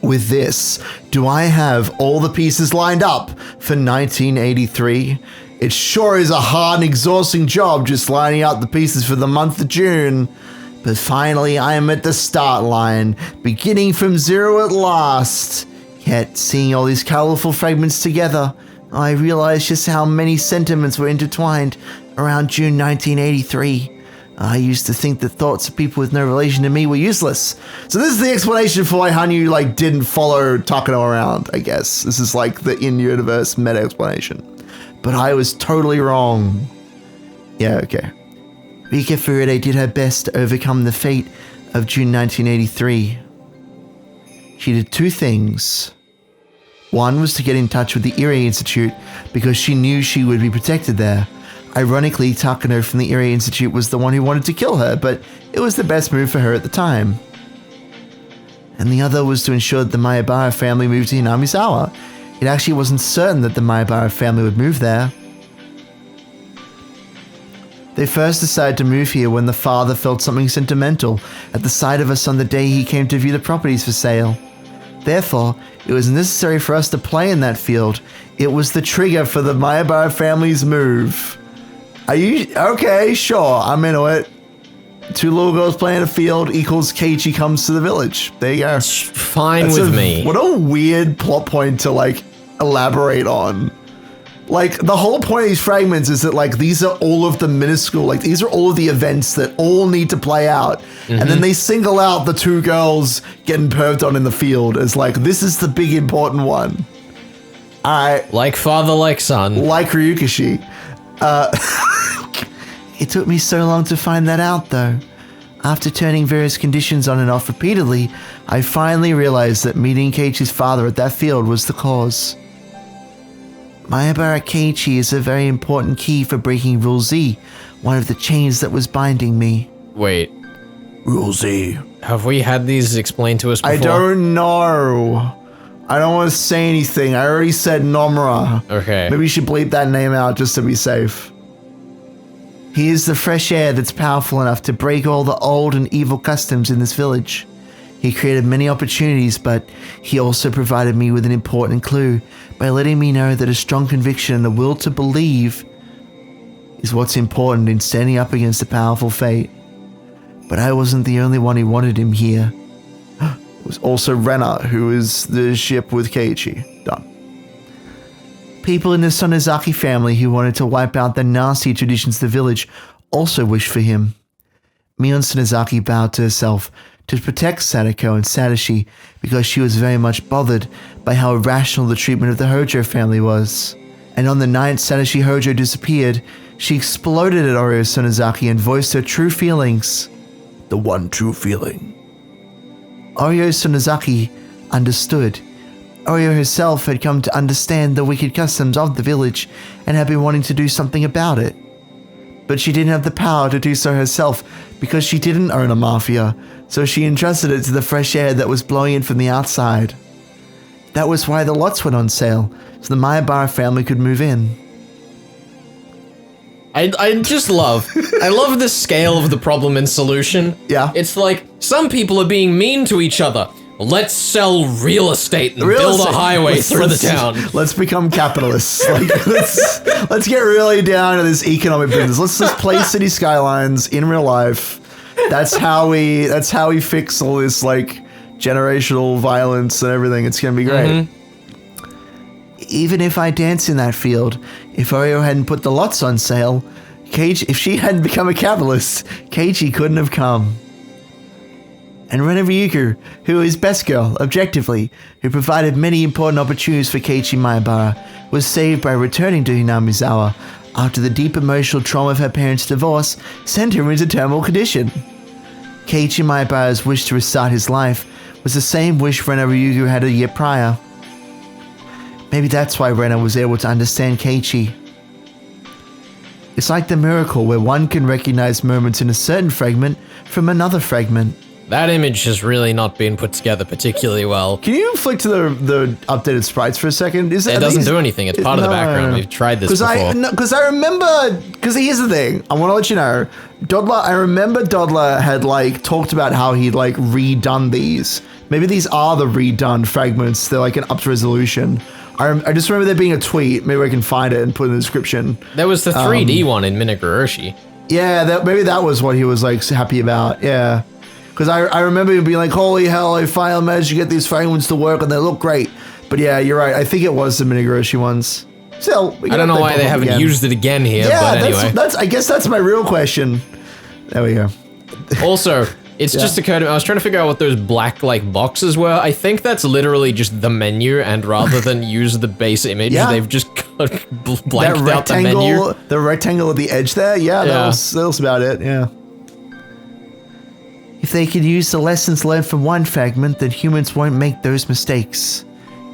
With this, do I have all the pieces lined up for 1983? It sure is a hard and exhausting job just lining up the pieces for the month of June. But finally, I am at the start line, beginning from zero at last. Yet, seeing all these colorful fragments together, I realized just how many sentiments were intertwined around June 1983. I used to think that thoughts of people with no relation to me were useless. So this is the explanation for why Hanyu like didn't follow Takano around, I guess. This is like the in-universe meta explanation. But I was totally wrong. Yeah, okay. Rika Furude did her best to overcome the fate of June 1983. She did two things. One was to get in touch with the Irie Institute because she knew she would be protected there. Ironically, Takano from the Irie Institute was the one who wanted to kill her, but it was the best move for her at the time. And the other was to ensure that the Maebara family moved to Hinamizawa. It actually wasn't certain that the Maebara family would move there. They first decided to move here when the father felt something sentimental at the sight of us on the day he came to view the properties for sale. Therefore, it was necessary for us to play in that field. It was the trigger for the Maebara family's move. Are you okay? Sure, I'm into it. Two little girls playing a field equals Keiichi comes to the village. There you go. Fine with me. What a weird plot point to like elaborate on. Like the whole point of these fragments is that like these are all of the minuscule, like these are all of the events that all need to play out, and then they single out the two girls getting perved on in the field as like this is the big important one. All right, like father, like son, like Ryukishi. It took me so long to find that out, though. After turning various conditions on and off repeatedly, I finally realized that meeting Keiichi's father at that field was the cause. Maebara Keiichi is a very important key for breaking Rule Z, one of the chains that was binding me. Wait. Rule Z. Have we had these explained to us before? I don't know. I don't want to say anything. I already said Nomura. Okay. Maybe you should bleep that name out just to be safe. He is the fresh air that's powerful enough to break all the old and evil customs in this village. He created many opportunities, but he also provided me with an important clue by letting me know that a strong conviction and the will to believe is what's important in standing up against a powerful fate. But I wasn't the only one who wanted him here. It was also Rena, who is the ship with Keiichi. Done. People in the Sonozaki family who wanted to wipe out the nasty traditions of the village also wished for him. Mion Sonozaki bowed to herself to protect Sadako and Satoshi because she was very much bothered by how irrational the treatment of the Hojo family was. And on the night Satoshi Hojo disappeared, she exploded at Oreo Sonozaki and voiced her true feelings. The one true feeling. Oreo Sonozaki understood. Oreo herself had come to understand the wicked customs of the village and had been wanting to do something about it. But she didn't have the power to do so herself because she didn't own a mafia, so she entrusted it to the fresh air that was blowing in from the outside. That was why the lots went on sale, so the Maebara family could move in. I love the scale of the problem and solution. Yeah. It's like, some people are being mean to each other. Let's sell real estate and build a highway through the town. Let's become capitalists. Like, let's get really down to this economic business. Let's just play city skylines in real life. That's how we fix all this like generational violence and everything. It's gonna be great. Even if I danced in that field, if Oreo hadn't put the lots on sale, if she hadn't become a capitalist, Keiichi couldn't have come. And Rena Ryugu, who is best girl, objectively, who provided many important opportunities for Keiichi Maebara, was saved by returning to Hinamizawa after the deep emotional trauma of her parents' divorce sent her into terminal condition. Keiichi Maebara's wish to restart his life was the same wish Rena Ryugu had a year prior. Maybe that's why Rena was able to understand Keiichi. It's like the miracle where one can recognize moments in a certain fragment from another fragment. That image has really not been put together particularly well. Can you flick to the updated sprites for a second? It doesn't do anything. It's part of the background. We've tried this before. Because I remember... Because here's the thing. I want to let you know. I remember Dodler had, like, talked about how he'd, like, redone these. Maybe these are the redone fragments. They're, like, an upped resolution. I just remember there being a tweet. Maybe I can find it and put it in the description. There was the 3D one in Higurashi. Yeah, maybe that was what he was, like, happy about. Yeah. Because I remember him being like, holy hell, I finally managed to get these fragments to work and they look great. But yeah, you're right. I think it was the Higurashi ones. Still, I don't know why they haven't used it again here, but anyway. I guess that's my real question. There we go. Also, it's just occurred to me, I was trying to figure out what those black, like, boxes were. I think that's literally just the menu, and rather than use the base image, they've just blanked out the menu. The rectangle at the edge there? Yeah, that was about it, yeah. If they could use the lessons learned from one fragment, then humans won't make those mistakes.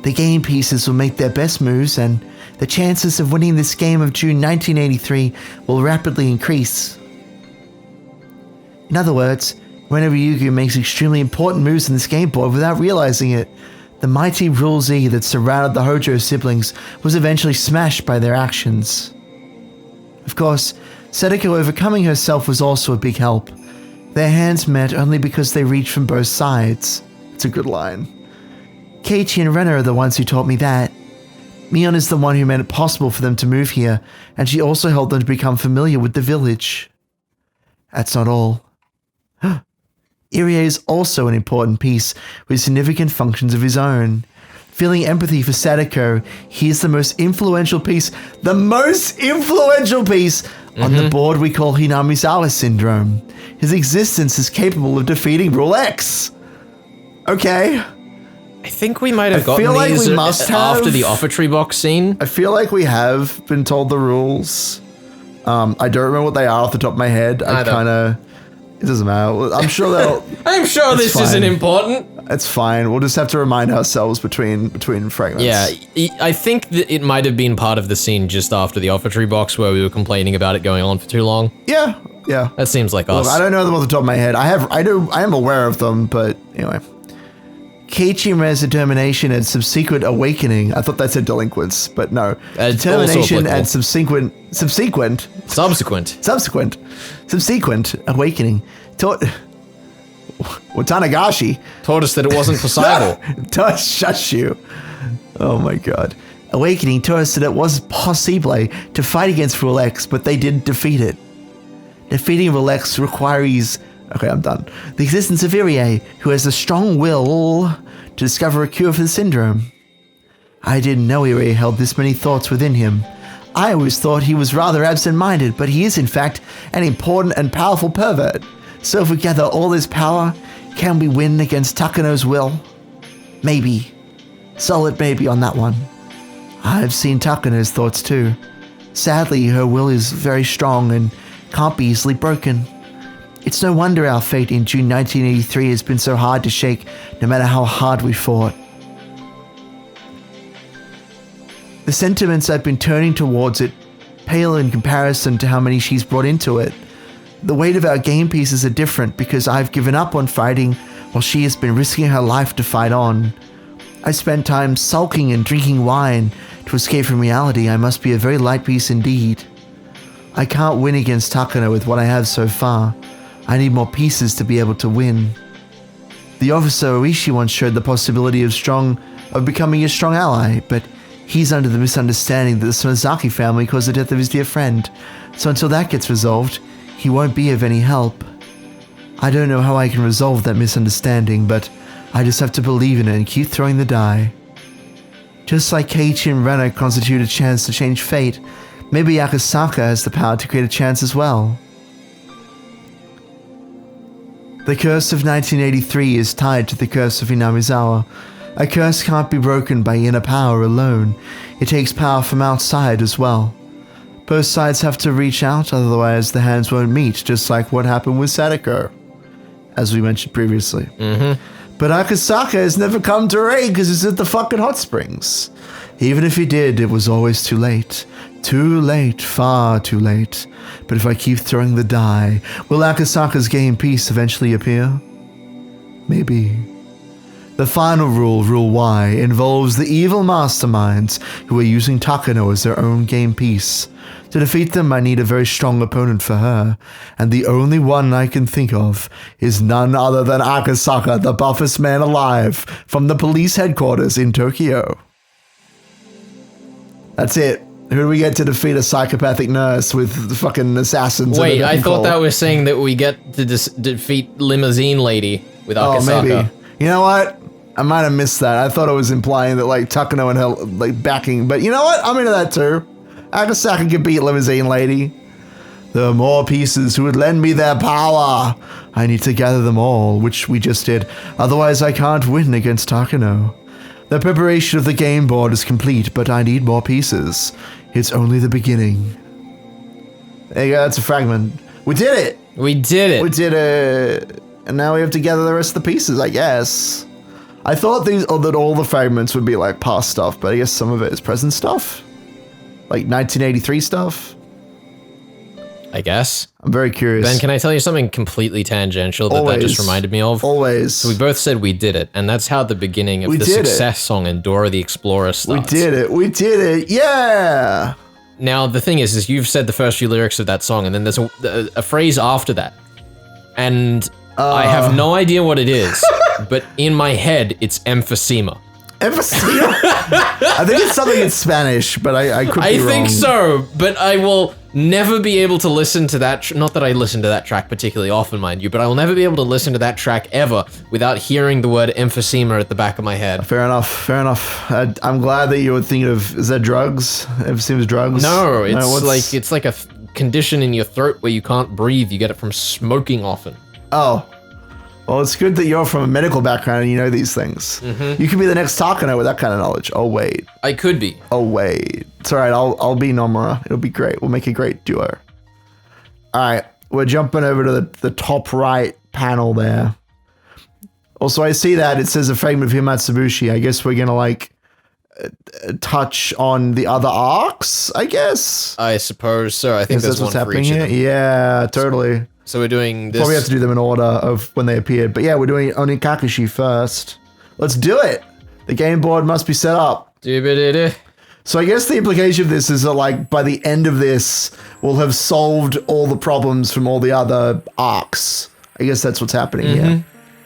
The game pieces will make their best moves, and the chances of winning this game of June 1983 will rapidly increase. In other words, Rena Ryugu makes extremely important moves in this game board without realizing it. The mighty Rule Z that surrounded the Hojo siblings was eventually smashed by their actions. Of course, Sadako overcoming herself was also a big help. Their hands met only because they reached from both sides. It's a good line. Keiichi and Rena are the ones who taught me that. Mion is the one who made it possible for them to move here, and she also helped them to become familiar with the village. That's not all. Irie is also an important piece with significant functions of his own. Feeling empathy for Sadako, he's the most influential piece on the board we call Hinamizawa Syndrome. His existence is capable of defeating Rule X. Okay. I think we might have gotten these after the offertory box scene. I feel like we have been told the rules. I don't remember what they are off the top of my head. It doesn't matter. I'm sure they'll... I'm sure this isn't important. It's fine. We'll just have to remind ourselves between fragments. Yeah, I think that it might have been part of the scene just after the offertory box where we were complaining about it going on for too long. Yeah. That seems like us. I don't know them off the top of my head. I am aware of them, but anyway. Keiichi and Rena's determination and subsequent awakening. I thought that said delinquents, but no. Determination and subsequent awakening taught Watanagashi told us that it wasn't possible. Shush you. Oh my god. Awakening taught us that it was possible to fight against Rule X, but they didn't defeat it. Defeating Rule X requires... Okay, I'm done. The existence of Irie, who has a strong will to discover a cure for the syndrome. I didn't know Irie held this many thoughts within him. I always thought he was rather absent-minded, but he is in fact an important and powerful pervert. So if we gather all this power, can we win against Takano's will? Maybe. Solid maybe on that one. I've seen Takano's thoughts too. Sadly, her will is very strong and can't be easily broken. It's no wonder our fate in June 1983 has been so hard to shake, no matter how hard we fought. The sentiments I've been turning towards it pale in comparison to how many she's brought into it. The weight of our game pieces are different because I've given up on fighting while she has been risking her life to fight on. I spent time sulking and drinking wine to escape from reality. I must be a very light piece indeed. I can't win against Takano with what I have so far. I need more pieces to be able to win. The officer Oishi once showed the possibility of becoming a strong ally, but he's under the misunderstanding that the Sonozaki family caused the death of his dear friend. So until that gets resolved, he won't be of any help. I don't know how I can resolve that misunderstanding, but I just have to believe in it and keep throwing the die. Just like Keiichi and Rena constitute a chance to change fate, maybe Akasaka has the power to create a chance as well. The curse of 1983 is tied to the curse of Inamizawa. A curse can't be broken by inner power alone. It takes power from outside as well. Both sides have to reach out, otherwise the hands won't meet, just like what happened with Sadako, as we mentioned previously. But Akasaka has never come to raid because he's at the fucking hot springs. Even if he did, it was always too late. Too late, far too late. But if I keep throwing the die, will Akasaka's game piece eventually appear? Maybe. The final rule, Rule Y, involves the evil masterminds who are using Takano as their own game piece. To defeat them, I need a very strong opponent for her, and the only one I can think of is none other than Akasaka, the buffest man alive, from the police headquarters in Tokyo. That's it. Who do we get to defeat a psychopathic nurse with the fucking assassins? Wait, I thought that was saying that we get to defeat Limousine Lady with Akasaka. Oh, maybe. You know what? I might have missed that. I thought it was implying that, like, Takano and her, like, backing. But you know what? I'm into that, too. Akasaka can beat Limousine Lady. There are more pieces who would lend me their power. I need to gather them all, which we just did. Otherwise, I can't win against Takano. The preparation of the game board is complete, but I need more pieces. It's only the beginning. There you go. That's a fragment. We did it. We did it. We did it. And now we have to gather the rest of the pieces, I guess. I thought that all the fragments would be like past stuff, but I guess some of it is present stuff. Like 1983 stuff. I guess. I'm very curious. Ben, can I tell you something completely tangential that just reminded me of? Always. So we both said we did it, and that's how the beginning of the Success song in Dora the Explorer starts. We did it. We did it. Yeah. Now, the thing is you've said the first few lyrics of that song, and then there's a phrase after that. And I have no idea what it is, but in my head, it's emphysema. Emphysema? I think it's something in Spanish, but I could be wrong. I think so, but I will never be able to listen to that. Not that I listen to that track particularly often, mind you, but I will never be able to listen to that track ever without hearing the word emphysema at the back of my head. Fair enough. Fair enough. I'm glad that you were thinking of, is that drugs? Emphysema is drugs? No, it's like a condition in your throat where you can't breathe. You get it from smoking often. Oh. Well, it's good that you're from a medical background and you know these things. You could be the next Takano with that kind of knowledge. Oh, wait. I could be. Oh, wait. It's all right. I'll be Nomura. It'll be great. We'll make a great duo. All right. We're jumping over to the top right panel there. Also, I see that it says a fragment of Himatsubushi. I guess we're going to, like, touch on the other arcs, I guess? I suppose so. I think that's what's one for happening each here. of them. Yeah, totally. So we're doing this. Probably have to do them in order of when they appeared. But yeah, we're doing Onikakushi first. Let's do it. The game board must be set up. So I guess the implication of this is that, like, by the end of this, we'll have solved all the problems from all the other arcs. I guess that's what's happening here.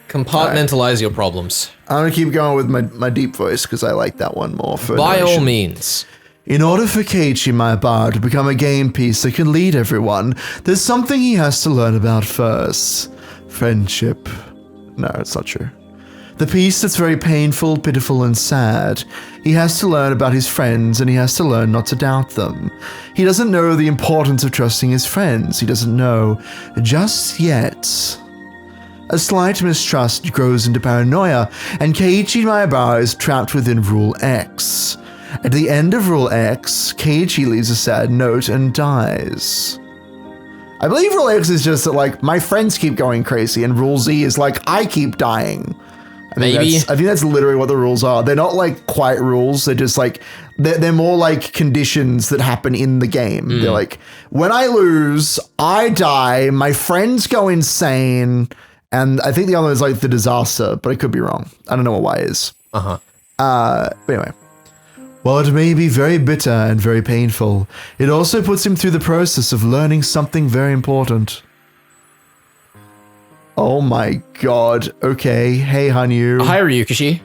Compartmentalize your problems. I'm going to keep going with my deep voice because I like that one more. For By all narration. means. In order for Keiichi, my bar, to become a game piece that can lead everyone, there's something he has to learn about first. Friendship. No, it's not true. The piece that's very painful, pitiful, and sad. He has to learn about his friends, and he has to learn not to doubt them. He doesn't know the importance of trusting his friends. He doesn't know just yet. A slight mistrust grows into paranoia, and Keiichi Maebara is trapped within Rule X. At the end of Rule X, Keiichi leaves a sad note and dies. I believe Rule X is just that, like, my friends keep going crazy, and Rule Z is like, I keep dying. I think that's literally what the rules are. They're not, like, quite rules. They're just, like, they're more like conditions that happen in the game. They're like, when I lose, I die, my friends go insane, and I think the other one is, like, the disaster, but I could be wrong. I don't know what Y is. But anyway. While it may be very bitter and very painful, it also puts him through the process of learning something very important. Oh my god. Okay. Hey, Hanyu. Hi, Ryukishi.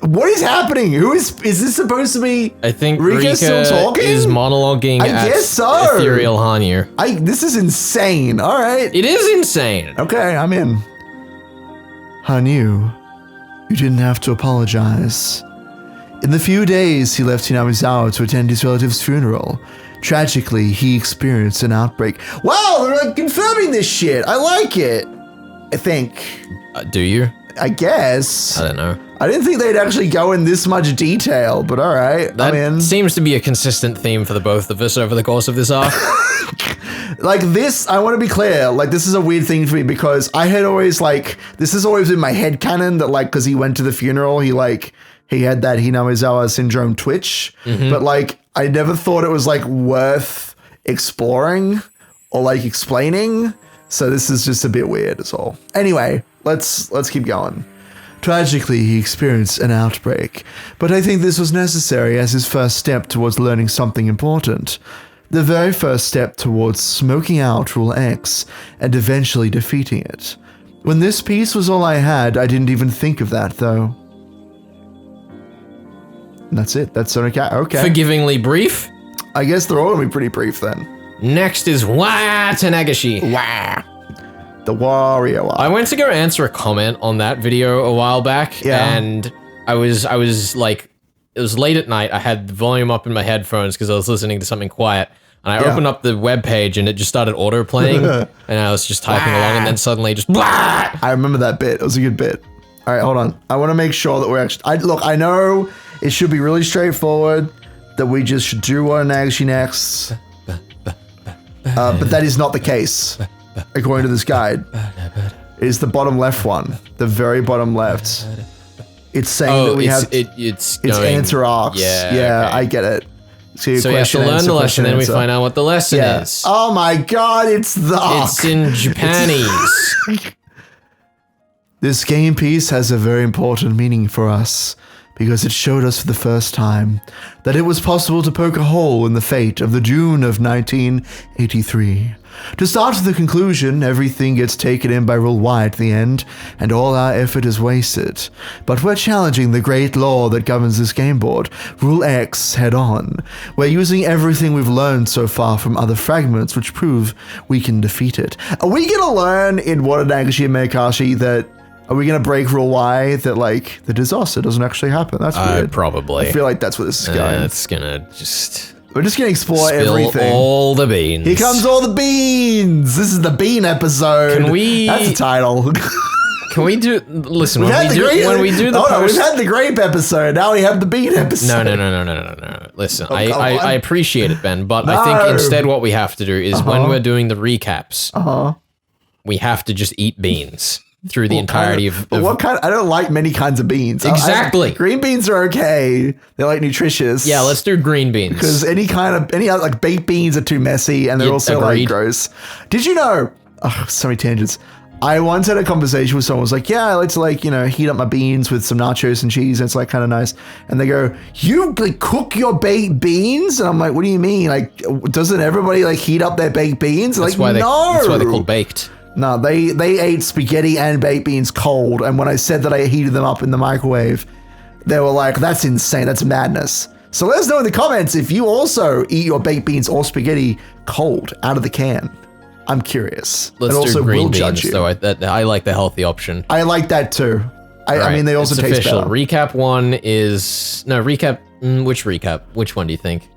What is happening? Is this supposed to be? I think Rika still talking? is monologuing I guess so. Ethereal Hanyu. This is insane. All right. It is insane. Okay, I'm in. Hanyu. You didn't have to apologize. In the few days he left Hinamizawa to attend his relative's funeral, Tragically, he experienced an outbreak. Wow, they're like confirming this shit. I like it. I think. Do you? I guess. I don't know. I didn't think they'd actually go in this much detail, but all right. That seems to be a consistent theme for the both of us over the course of this arc. Like this, I want to be clear, like this is a weird thing for me because I had always like, this is always in my head canon that like, cause he went to the funeral, he had that Hinamizawa syndrome twitch, but like, I never thought it was like worth exploring or like explaining. So this is just a bit weird as all. Anyway, let's keep going. Tragically, he experienced an outbreak, but I think this was necessary as his first step towards learning something important. The very first step towards smoking out Rule X and eventually defeating it. When this piece was all I had, I didn't even think of that, though. And that's it. That's okay. Forgivingly brief? I guess they're all gonna be pretty brief then. Next is Tanagashi. Wah! The warrior. I went to go answer a comment on that video a while back, and I was like, it was late at night. I had the volume up in my headphones because I was listening to something quiet. And I opened up the web page and it just started auto playing, and I was just typing along, and then suddenly just blah. I remember that bit. It was a good bit. All right, hold on. I want to make sure that we're actually. Look, I know it should be really straightforward that we just should do Nagashi next, but that is not the case according to this guide. It is the bottom left one, the very bottom left. It's saying that we have it's answer arcs. Yeah, okay. I get it. So you have to learn the lesson, then we find out what the lesson is. Oh my god, it's the arc. It's in Japanese. This game piece has a very important meaning for us because it showed us for the first time that it was possible to poke a hole in the fate of the June of 1983. To start with the conclusion, everything gets taken in by Rule Y at the end, and all our effort is wasted. But we're challenging the great law that governs this game board, Rule X, head on. We're using everything we've learned so far from other fragments which prove we can defeat it. Are we gonna learn in Nagashi and Meikashi that are we going to break Rule Y that, like, the disaster doesn't actually happen? That's weird. Probably. I feel like that's where this is going. It's going to just... We're just going to explore spill everything. All the beans. Here comes all the beans. This is the bean episode. Can we... That's the title. Can we do... Listen, when we do the we've had the grape episode. Now we have the bean episode. No. Listen, I appreciate it, Ben, but I think instead what we have to do is when we're doing the recaps, we have to just eat beans through the entirety of what kind? I don't like many kinds of beans. Exactly. Green beans are okay. They're like nutritious. Yeah, let's do green beans. Because any other like baked beans are too messy and they're also like gross. Did you know? Oh, so many tangents. I once had a conversation with someone who was like, yeah, I like to like, heat up my beans with some nachos and cheese. And it's like kind of nice. And they go, you like cook your baked beans? And I'm like, what do you mean? Like, doesn't everybody like heat up their baked beans? That's why that's why they're called baked. No, they ate spaghetti and baked beans cold, and when I said that I heated them up in the microwave, they were like, that's insane, that's madness. So let us know in the comments if you also eat your baked beans or spaghetti cold out of the can. I'm curious. Let's and do also green judge beans, you. though. I like the healthy option. I like that too. I mean, they also taste official. better. Recap 1 is... No, recap... Which recap? Which one do you think?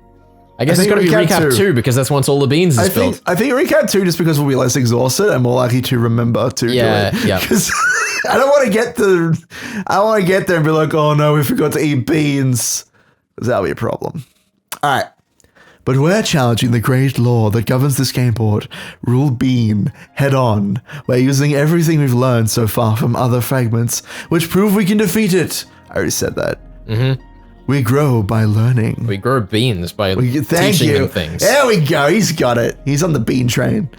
I guess it's got to be recap 2 because that's once all the beans is spilled. I think recap 2 just because we'll be less exhausted and more likely to remember to do it. Yeah. Because I don't want to get there and be like, oh no, we forgot to eat beans. Because that'll be a problem. All right. But we're challenging the great law that governs this game board, Rule Bean, head on. We're using everything we've learned so far from other fragments, which prove we can defeat it. I already said that. Mm-hmm. We grow by learning. We grow beans by teaching them things. There we go. He's got it. He's on the bean train.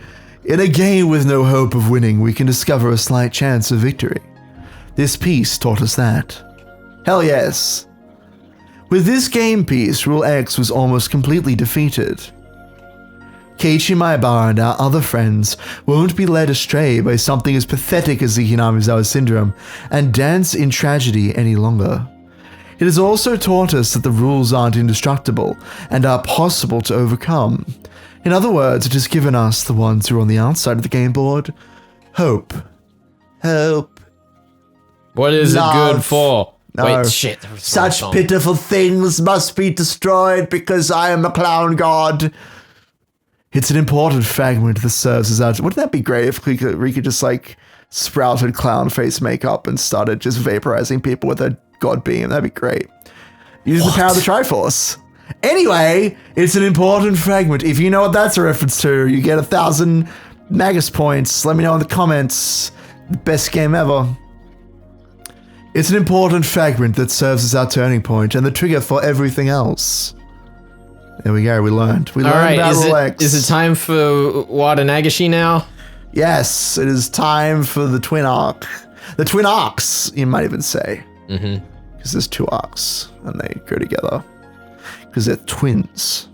In a game with no hope of winning, we can discover a slight chance of victory. This piece taught us that. Hell yes. With this game piece, Rule X was almost completely defeated. Keiichi Maebara and our other friends won't be led astray by something as pathetic as the Hinamizawa syndrome and dance in tragedy any longer. It has also taught us that the rules aren't indestructible and are possible to overcome. In other words, it has given us, the ones who are on the outside of the game board, hope. Hope. What is it good for? No. Wait, shit. Such pitiful things must be destroyed because I am a clown god. It's an important fragment that serves as our... Wouldn't that be great if Rika just, like, sprouted clown face makeup and started just vaporizing people with a god beam? That'd be great. Use the power of the Triforce. Anyway, it's an important fragment. If you know what that's a reference to, you get 1,000 Magus points. Let me know in the comments. Best game ever. It's an important fragment that serves as our turning point and the trigger for everything else. There we go. We learned. We learned about Rule X. Is it time for Wada Nagashi now? Yes, it is time for the twin arc. The twin arcs, you might even say. Mm-hmm. Because there's 2 arcs and they go together. Because they're twins.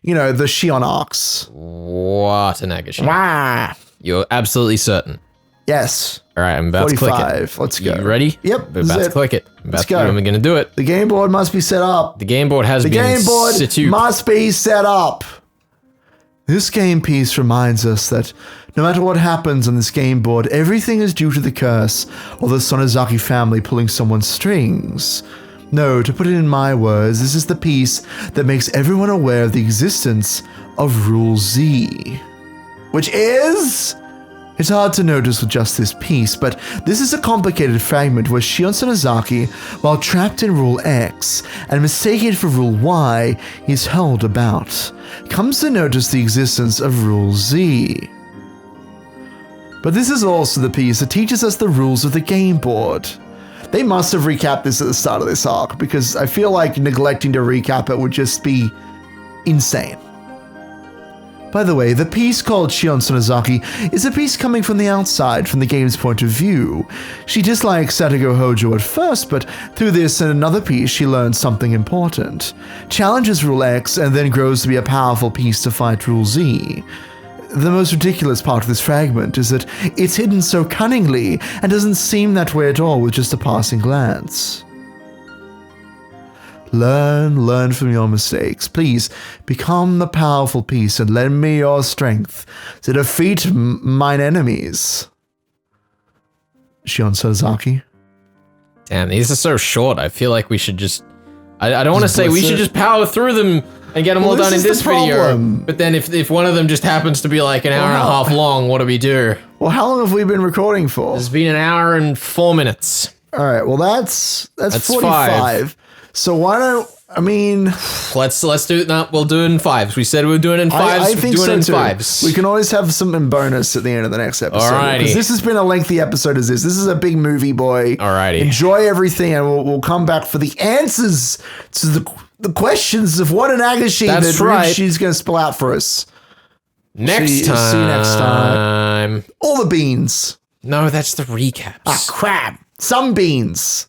You know, the Shion arcs. Wada Nagashi. Wah. You're absolutely certain. Yes. All right, I'm about to click it. Let's go. You ready? Yep. I'm about to click it. Let's go. I'm going to do it. The game board must be set up. The game board has been The game board situ. must be set up. This game piece reminds us that no matter what happens on this game board, everything is due to the curse or the Sonozaki family pulling someone's strings. No, to put it in my words, this is the piece that makes everyone aware of the existence of Rule Z. Which is... It's hard to notice with just this piece, but this is a complicated fragment where Shion Sonozaki, while trapped in Rule X and mistaken for Rule Y, is held about, comes to notice the existence of Rule Z. But this is also the piece that teaches us the rules of the game board. They must have recapped this at the start of this arc, because I feel like neglecting to recap it would just be insane. By the way, the piece called Shion Sonozaki is a piece coming from the outside, from the game's point of view. She dislikes Satogo Hojo at first, but through this and another piece she learns something important. Challenges Rule X and then grows to be a powerful piece to fight Rule Z. The most ridiculous part of this fragment is that it's hidden so cunningly and doesn't seem that way at all with just a passing glance. Learn from your mistakes. Please, become the powerful piece and lend me your strength to defeat mine enemies. Shion Sonozaki. Damn, these are so short. I feel like we should just... I don't want to say we should just power through them and get them all done in this video. But then if one of them just happens to be like an hour and a half long, what do we do? Well, how long have we been recording for? It's been an hour and 4 minutes. All right, well, that's 45. So why don't... I mean... Let's do it. No, we'll do it in 5s. We said we were doing it in 5s. I think so, in too. 5s. We can always have something bonus at the end of the next episode. Alrighty. Because this has been a lengthy episode as this. This is a big movie, boy. Alrighty. Enjoy everything, and we'll come back for the answers to the questions of what an Nagashi that she's going to spill out for us. Next time. See you next time. All the beans. No, that's the recaps. Ah, crap. Some beans.